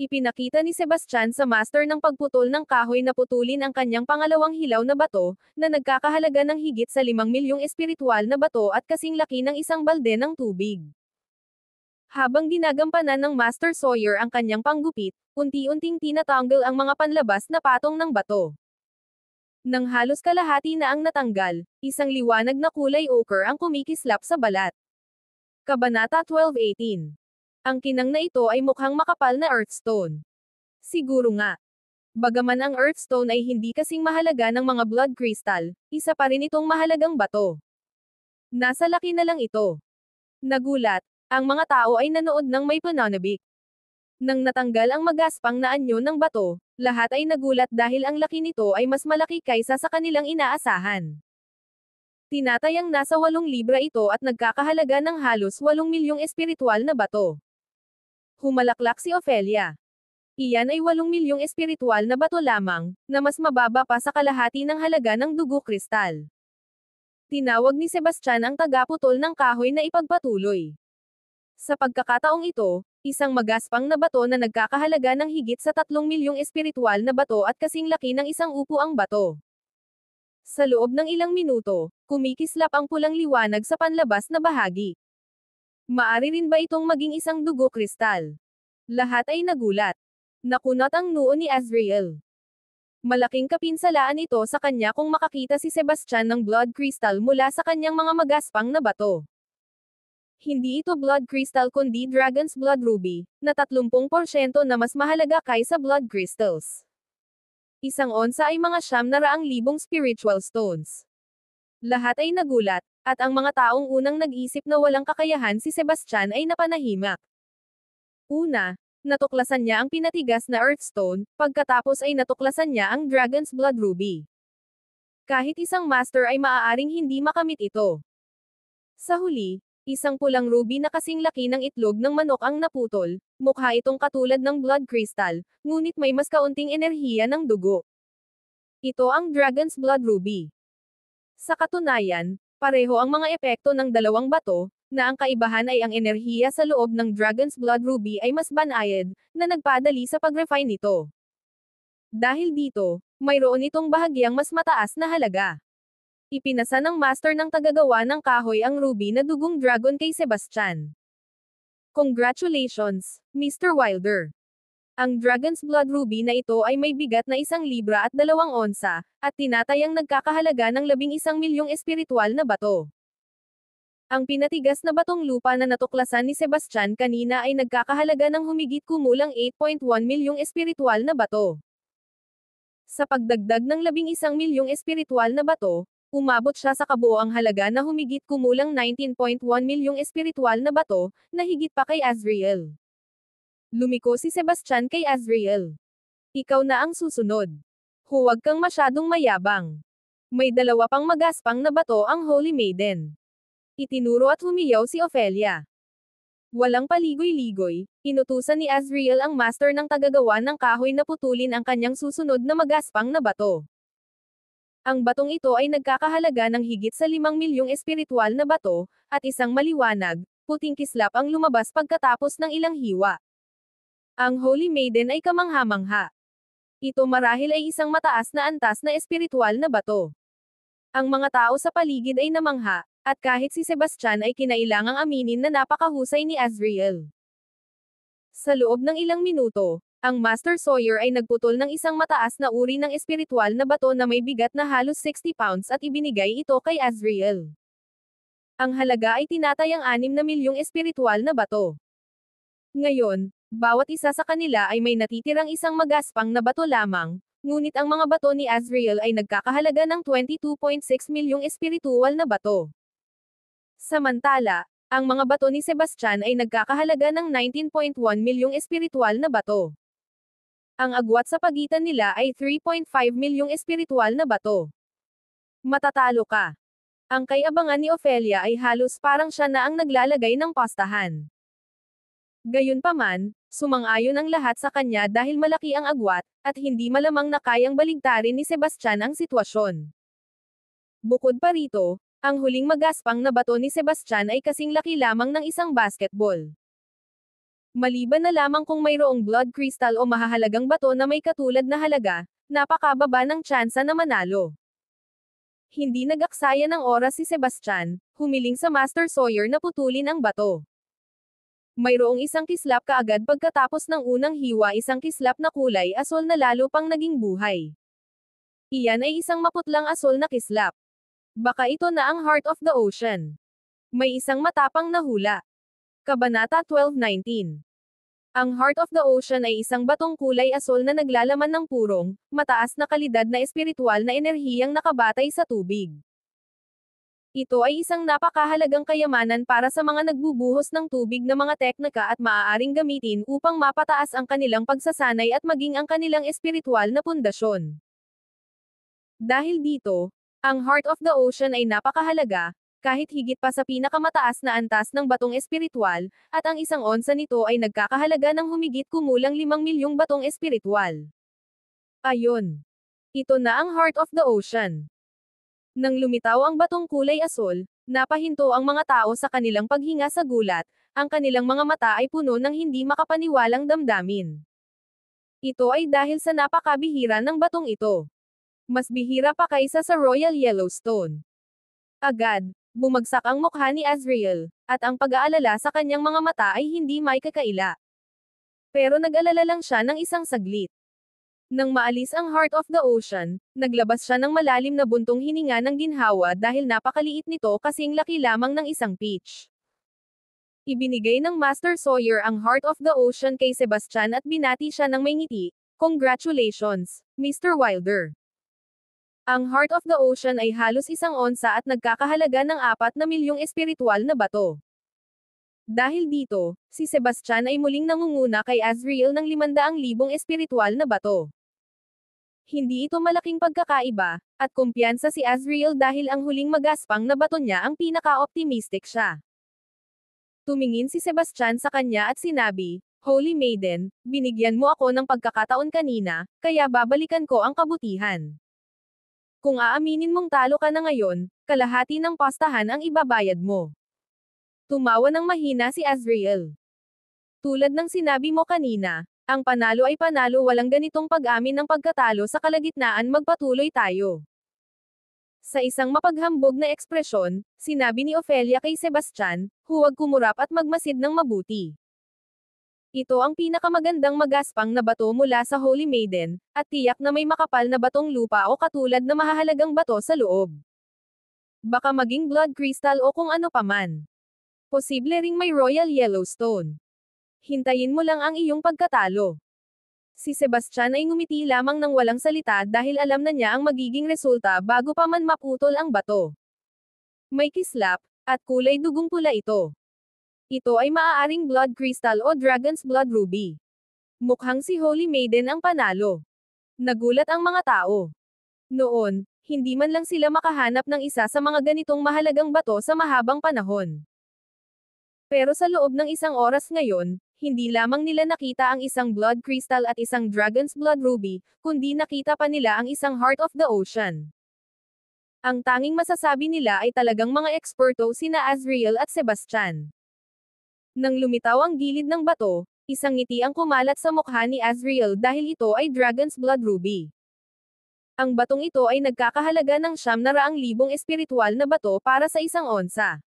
Ipinakita ni Sebastian sa master ng pagputol ng kahoy na putulin ang kanyang pangalawang hilaw na bato, na nagkakahalaga ng higit sa 5 milyong espiritual na bato at kasing laki ng isang balde ng tubig. Habang ginagampanan ng Master Sawyer ang kanyang panggupit, unti-unting tinatanggal ang mga panlabas na patong ng bato. Nang halos kalahati na ang natanggal, isang liwanag na kulay ochre ang kumikislap sa balat. Kabanata 12:18. Ang kinang na ito ay mukhang makapal na earthstone. Siguro nga. Bagaman ang earthstone ay hindi kasing mahalaga ng mga blood crystal, isa pa rin itong mahalagang bato. Nasa laki na lang ito. Nagulat. Ang mga tao ay nanood ng may pananabik. Nang natanggal ang magaspang na anyo ng bato, lahat ay nagulat dahil ang laki nito ay mas malaki kaysa sa kanilang inaasahan. Tinatayang nasa 8 libra ito at nagkakahalaga ng halos 8 milyong espiritual na bato. Humalaklak si Ophelia. Iyan ay 8 milyong espiritual na bato lamang, na mas mababa pa sa kalahati ng halaga ng dugo kristal. Tinawag ni Sebastian ang tagaputol ng kahoy na ipagpatuloy. Sa pagkakataong ito, isang magaspang na bato na nagkakahalaga ng higit sa 3 milyong espiritual na bato at kasing laki ng isang upo ang bato. Sa loob ng ilang minuto, kumikislap ang pulang liwanag sa panlabas na bahagi. Maari rin ba itong maging isang dugo kristal? Lahat ay nagulat. Nakunat ang noo ni Azrael. Malaking kapinsalaan ito sa kanya kung makakita si Sebastian ng blood crystal mula sa kanyang mga magaspang na bato. Hindi ito blood crystal kundi dragon's blood ruby, na 30% na mas mahalaga kaysa blood crystals. Isang onsa ay mga 900,000 spiritual stones. Lahat ay nagulat, At ang mga taong unang nag-isip na walang kakayahan si Sebastian ay napanahimik. Una, natuklasan niya ang pinatigas na Earthstone, pagkatapos ay natuklasan niya ang Dragon's Blood Ruby. Kahit isang master ay maaaring hindi makamit ito. Sa huli, isang pulang ruby na kasing laki ng itlog ng manok ang naputol, mukha itong katulad ng blood crystal, ngunit may mas kaunting enerhiya ng dugo. Ito ang Dragon's Blood Ruby. Sa katunayan, pareho ang mga epekto ng dalawang bato, na ang kaibahan ay ang enerhiya sa loob ng Dragon's Blood Ruby ay mas banayad, na nagpadali sa pag-refine nito. Dahil dito, mayroon itong bahagyang mas mataas na halaga. Ipinasa ng master ng tagagawa ng kahoy ang ruby na dugong dragon kay Sebastian. Congratulations, Mr. Wilder! Ang Dragon's Blood Ruby na ito ay may bigat na 1 libra at 2 onsa, at tinatayang nagkakahalaga ng 11 milyong espiritual na bato. Ang pinatigas na batong lupa na natuklasan ni Sebastian kanina ay nagkakahalaga ng humigit kumulang 8.1 milyong espiritual na bato. Sa pagdagdag ng 11 milyong espiritual na bato, umabot siya sa kabuoang halaga na humigit kumulang 19.1 milyong espiritual na bato, na higit pa kay Azrael. Lumiko si Sebastian kay Azrael. Ikaw na ang susunod. Huwag kang masyadong mayabang. May 2 pang magaspang na bato ang Holy Maiden. Itinuro at humiyaw si Ophelia. Walang paligoy-ligoy, inutusan ni Azrael ang master ng tagagawa ng kahoy na putulin ang kanyang susunod na magaspang na bato. Ang batong ito ay nagkakahalaga ng higit sa 5 milyong espiritual na bato, at isang maliwanag, puting kislap ang lumabas pagkatapos ng ilang hiwa. Ang Holy Maiden ay kamangha-mangha. Ito marahil ay isang mataas na antas na espiritual na bato. Ang mga tao sa paligid ay namangha, at kahit si Sebastian ay kinailangang aminin na napakahusay ni Azrael. Sa loob ng ilang minuto, ang Master Sawyer ay nagputol ng isang mataas na uri ng espiritual na bato na may bigat na halos 60 pounds at ibinigay ito kay Azrael. Ang halaga ay tinatayang 6 na milyong espiritual na bato. Ngayon, bawat isa sa kanila ay may natitirang isang magaspang na bato lamang, ngunit ang mga bato ni Azrael ay nagkakahalaga ng 22.6 milyong espiritual na bato. Samantala, ang mga bato ni Sebastian ay nagkakahalaga ng 19.1 milyong espiritual na bato. Ang agwat sa pagitan nila ay 3.5 milyong espiritual na bato. Matatalo ka. Ang kay-abangan ni Ophelia ay halos parang siya na ang naglalagay ng pastahan. Gayunpaman, sumang-ayon ang lahat sa kanya dahil malaki ang agwat, at hindi malamang na kayang baligtarin ni Sebastian ang sitwasyon. Bukod pa rito, ang huling magaspang na bato ni Sebastian ay kasing laki lamang ng isang basketball. Maliban na lamang kung mayroong blood crystal o mahahalagang bato na may katulad na halaga, napakababa ng tsansa na manalo. Hindi nag-aksaya ng oras si Sebastian, humiling sa Master Sawyer na putulin ang bato. Mayroong isang kislap kaagad pagkatapos ng unang hiwa, isang kislap na kulay asol na lalo pang naging buhay. Iyan ay isang maputlang asol na kislap. Baka ito na ang Heart of the Ocean. May isang matapang na hula. Kabanata 12:19. Ang Heart of the Ocean ay isang batong kulay asol na naglalaman ng purong, mataas na kalidad na espiritual na enerhiyang nakabatay sa tubig. Ito ay isang napakahalagang kayamanan para sa mga nagbubuhos ng tubig na mga teknika at maaaring gamitin upang mapataas ang kanilang pagsasanay at maging ang kanilang espiritual na pundasyon. Dahil dito, ang Heart of the Ocean ay napakahalaga, kahit higit pa sa pinakamataas na antas ng batong espiritual, at ang 1 onsa nito ay nagkakahalaga ng humigit kumulang 5 milyong batong espiritual. Ayon. Ito na ang Heart of the Ocean. Nang lumitaw ang batong kulay asol, napahinto ang mga tao sa kanilang paghinga sa gulat, ang kanilang mga mata ay puno ng hindi makapaniwalang damdamin. Ito ay dahil sa napakabihira ng batong ito. Mas bihira pa kaysa sa Royal Yellowstone. Agad, bumagsak ang mukha ni Azrael, at ang pag-aalala sa kanyang mga mata ay hindi may kakaila. Pero nag-alala lang siya ng isang saglit. Nang maalis ang Heart of the Ocean, naglabas siya ng malalim na buntong hininga ng ginhawa dahil napakaliit nito kasing laki lamang ng isang peach. Ibinigay ng Master Sawyer ang Heart of the Ocean kay Sebastian at binati siya ng may ngiti. Congratulations, Mr. Wilder. Ang Heart of the Ocean ay halos 1 onsa at nagkakahalaga ng 4 na milyong espiritual na bato. Dahil dito, si Sebastian ay muling nangunguna kay Azriel ng 500,000 espiritual na bato. Hindi ito malaking pagkakaiba, at kumpiyansa si Azriel dahil ang huling magaspang na bato niya ang pinaka-optimistic siya. Tumingin si Sebastian sa kanya at sinabi, Holy Maiden, binigyan mo ako ng pagkakataon kanina, kaya babalikan ko ang kabutihan. Kung aaminin mong talo ka na ngayon, kalahati ng pastahan ang ibabayad mo. Tumawa ng mahina si Azriel. Tulad ng sinabi mo kanina, ang panalo ay panalo, walang ganitong pag-amin ng pagkatalo sa kalagitnaan, magpatuloy tayo. Sa isang mapaghambog na ekspresyon, sinabi ni Ophelia kay Sebastian, huwag kumurap at magmasid ng mabuti. Ito ang pinakamagandang magaspang na bato mula sa Holy Maiden, at tiyak na may makapal na batong lupa o katulad na mahahalagang bato sa loob. Baka maging blood crystal o kung ano paman. Posible ring may Royal Yellowstone. Hintayin mo lang ang iyong pagkatalo. Si Sebastian ay ngumiti lamang ng walang salita dahil alam na niya ang magiging resulta bago pa man maputol ang bato. May kislap, at kulay dugong pula ito. Ito ay maaaring blood crystal o dragon's blood ruby. Mukhang si Holy Maiden ang panalo. Nagulat ang mga tao. Noon, hindi man lang sila makahanap ng isa sa mga ganitong mahalagang bato sa mahabang panahon. Pero sa loob ng 1 oras ngayon, hindi lamang nila nakita ang isang blood crystal at isang dragon's blood ruby, kundi nakita pa nila ang isang Heart of the Ocean. Ang tanging masasabi nila ay talagang mga eksperto sina Azriel at Sebastian. Nang lumitaw ang gilid ng bato, isang ngiti ang kumalat sa mukha ni Azriel dahil ito ay dragon's blood ruby. Ang batong ito ay nagkakahalaga ng 900,000 espiritual na bato para sa 1 onsa.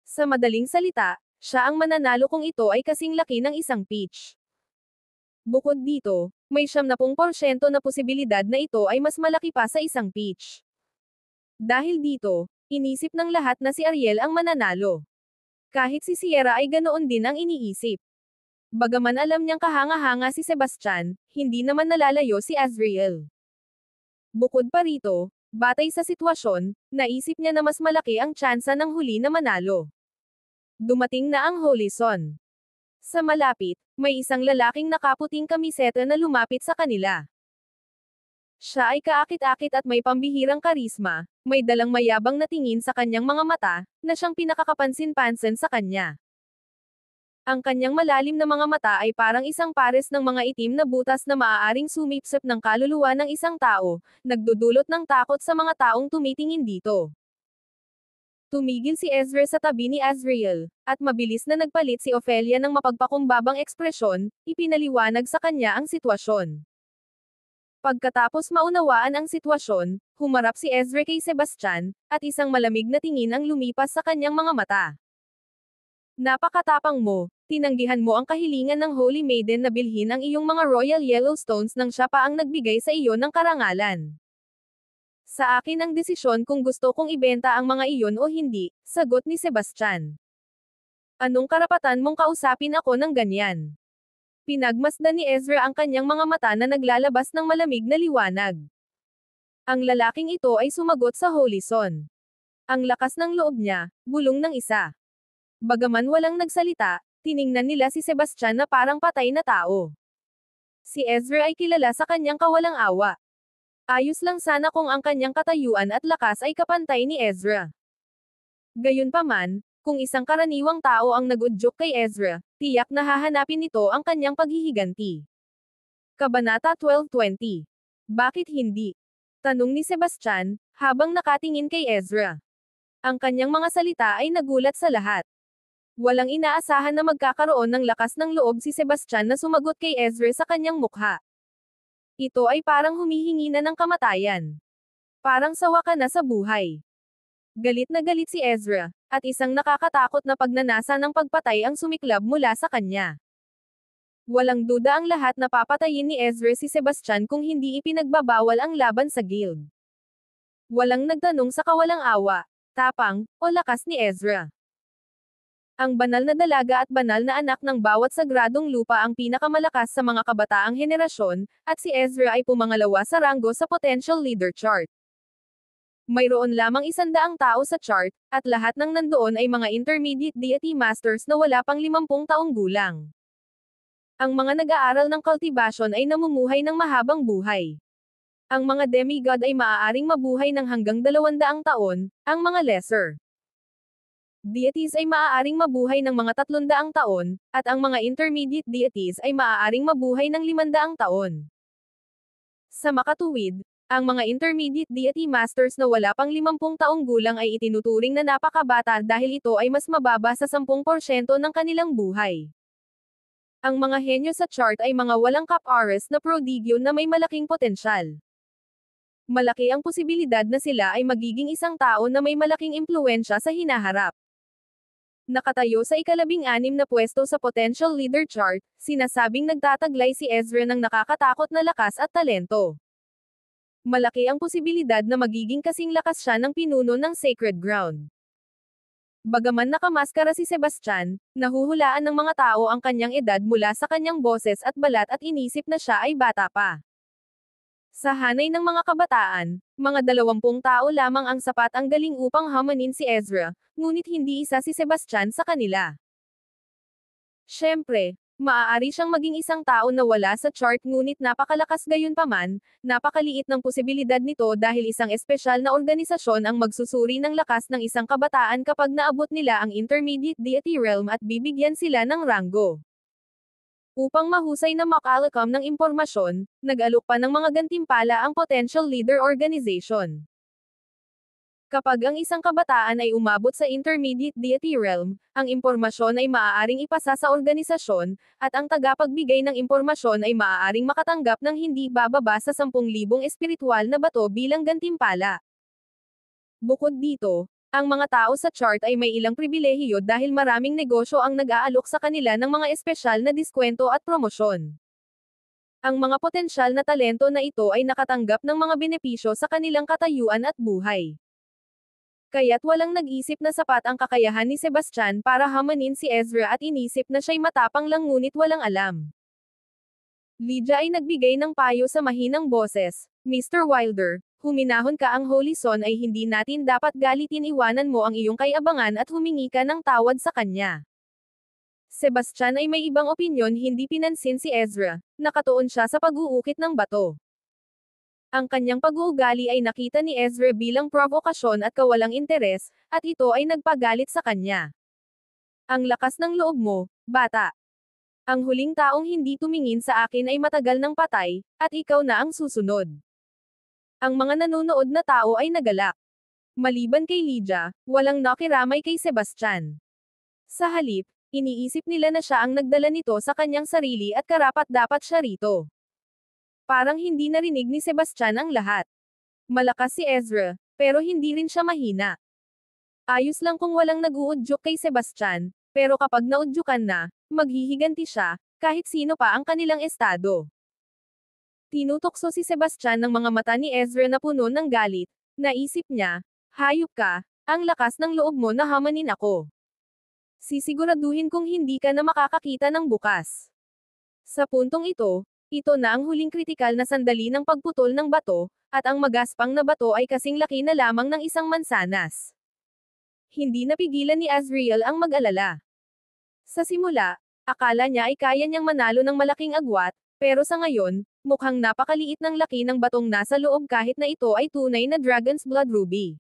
Sa madaling salita, siya ang mananalo kung ito ay kasing laki ng isang peach. Bukod dito, may 70% na posibilidad na ito ay mas malaki pa sa isang peach. Dahil dito, inisip ng lahat na si Ariel ang mananalo. Kahit si Sierra ay ganoon din ang iniisip. Bagaman alam niyang kahanga-hanga si Sebastian, hindi naman nalalayo si Azriel. Bukod pa rito, batay sa sitwasyon, naisip niya na mas malaki ang tsansa ng huli na manalo. Dumating na ang Holy Son. Sa malapit, may isang lalaking nakaputing kamiseta na lumapit sa kanila. Siya ay kaakit-akit at may pambihirang karisma, may dalang mayabang na tingin sa kanyang mga mata, na siyang pinakakapansin-pansin sa kanya. Ang kanyang malalim na mga mata ay parang isang pares ng mga itim na butas na maaaring sumipsip ng kaluluwa ng isang tao, nagdudulot ng takot sa mga taong tumitingin dito. Tumigil si Ezra sa tabi ni Azriel, at mabilis na nagpalit si Ophelia ng mapagpakumbabang ekspresyon, ipinaliwanag sa kanya ang sitwasyon. Pagkatapos maunawaan ang sitwasyon, humarap si Ezra kay Sebastian, at isang malamig na tingin ang lumipas sa kanyang mga mata. Napakatapang mo, tinanggihan mo ang kahilingan ng Holy Maiden na bilhin ang iyong mga Royal Yellowstones nang siya pa ang nagbigay sa iyo ng karangalan. Sa akin ang desisyon kung gusto kong ibenta ang mga iyon o hindi, sagot ni Sebastian. Anong karapatan mong kausapin ako ng ganyan? Pinagmasdan ni Ezra ang kanyang mga mata na naglalabas ng malamig na liwanag. Ang lalaking ito ay sumagot sa Holy Son. Ang lakas ng loob niya, bulong ng isa. Bagaman walang nagsalita, tiningnan nila si Sebastian na parang patay na tao. Si Ezra ay kilala sa kanyang kawalang awa. Ayos lang sana kung ang kanyang katayuan at lakas ay kapantay ni Ezra. Gayunpaman, kung isang karaniwang tao ang nag-udyok kay Ezra, tiyak na hahanapin nito ang kanyang paghihiganti. Kabanata 12:20. Bakit hindi? Tanong ni Sebastian, habang nakatingin kay Ezra. Ang kanyang mga salita ay nagulat sa lahat. Walang inaasahan na magkakaroon ng lakas ng loob si Sebastian na sumagot kay Ezra sa kanyang mukha. Ito ay parang humihingi na ng kamatayan. Parang sawa ka na sa buhay. Galit na galit si Ezra, at isang nakakatakot na pagnanasa ng pagpatay ang sumiklab mula sa kanya. Walang duda ang lahat na papatayin ni Ezra si Sebastian kung hindi ipinagbabawal ang laban sa guild. Walang nagtanong sa kawalang awa, tapang, o lakas ni Ezra. Ang banal na dalaga at banal na anak ng bawat sagradong lupa ang pinakamalakas sa mga kabataang henerasyon, at si Ezra ay pumangalawa sa ranggo sa potential leader chart. Mayroon lamang 100 tao sa chart, at lahat ng nandoon ay mga intermediate deity masters na wala pang 50 taong gulang. Ang mga nag-aaral ng cultivation ay namumuhay ng mahabang buhay. Ang mga demigod ay maaaring mabuhay ng hanggang 200 taon, ang mga lesser deities ay maaaring mabuhay ng mga 300 taon, at ang mga intermediate deities ay maaaring mabuhay ng 500 taon. Sa makatuwid, ang mga intermediate deity masters na wala pang 50 taong gulang ay itinuturing na napakabata dahil ito ay mas mababa sa 10% ng kanilang buhay. Ang mga henyo sa chart ay mga walang kap-aras na prodigyo na may malaking potensyal. Malaki ang posibilidad na sila ay magiging isang tao na may malaking impluwensya sa hinaharap. Nakatayo sa ika-16 na pwesto sa potential leader chart, sinasabing nagtataglay si Ezra ng nakakatakot na lakas at talento. Malaki ang posibilidad na magiging kasing lakas siya ng pinuno ng Sacred Ground. Bagaman nakamaskara si Sebastian, nahuhulaan ng mga tao ang kanyang edad mula sa kanyang boses at balat at inisip na siya ay bata pa. Sa hanay ng mga kabataan, mga 20 tao lamang ang sapat ang galing upang hamanin si Ezra, ngunit hindi isa si Sebastian sa kanila. Siyempre, maaari siyang maging isang tao na wala sa chart ngunit napakalakas gayunpaman, napakaliit ng posibilidad nito dahil isang espesyal na organisasyon ang magsusuri ng lakas ng isang kabataan kapag naabot nila ang intermediate deity realm at bibigyan sila ng ranggo. Upang mahusay na makalakam ng impormasyon, nag-alok pa ng mga gantimpala ang potential leader organization. Kapag ang isang kabataan ay umabot sa intermediate deity realm, ang impormasyon ay maaaring ipasa sa organisasyon, at ang tagapagbigay ng impormasyon ay maaaring makatanggap ng hindi bababa sa 10,000 espiritual na bato bilang gantimpala. Bukod dito, ang mga tao sa chart ay may ilang pribilehiyo dahil maraming negosyo ang nag-aalok sa kanila ng mga espesyal na diskwento at promosyon. Ang mga potensyal na talento na ito ay nakatanggap ng mga benepisyo sa kanilang katayuan at buhay. Kaya't walang nag-isip na sapat ang kakayahan ni Sebastian para hamanin si Ezra at inisip na siya'y matapang lang ngunit walang alam. Lydia ay nagbigay ng payo sa mahinang boses, Mr. Wilder, huminahon ka ang Holy Son ay hindi natin dapat galitin, iwanan mo ang iyong kayabangan at humingi ka ng tawad sa kanya. Sebastian ay may ibang opinyon, hindi pinansin si Ezra, nakatuon siya sa pag-uukit ng bato. Ang kanyang pag-uugali ay nakita ni Ezra bilang provokasyon at kawalang interes, at ito ay nagpagalit sa kanya. Ang lakas ng loob mo, bata. Ang huling taong hindi tumingin sa akin ay matagal nang patay, at ikaw na ang susunod. Ang mga nanonood na tao ay nagalak. Maliban kay Lydia, walang nakiramay kay Sebastian. Sa halip, iniisip nila na siya ang nagdala nito sa kanyang sarili at karapat-dapat siya rito. Parang hindi narinig ni Sebastian ang lahat. Malakas si Ezra, pero hindi rin siya mahina. Ayos lang kung walang nag-uudyok kay Sebastian, pero kapag naudyukan na, maghihiganti siya, kahit sino pa ang kanilang estado. Tinutokso si Sebastian ng mga mata ni Ezra na puno ng galit. Naisip niya, hayop ka, ang lakas ng loob mo na hamanin ako. Sisiguraduhin kong hindi ka na makakakita ng bukas. Sa puntong ito na ang huling kritikal na sandali ng pagputol ng bato, at ang magaspang na bato ay kasing laki na lamang ng isang mansanas. Hindi napigilan ni Azriel ang mag-alala. Sa simula, akala niya ay kaya niyang manalo ng malaking agwat, pero sa ngayon, mukhang napakaliit ng laki ng batong nasa loob kahit na ito ay tunay na Dragon's Blood Ruby.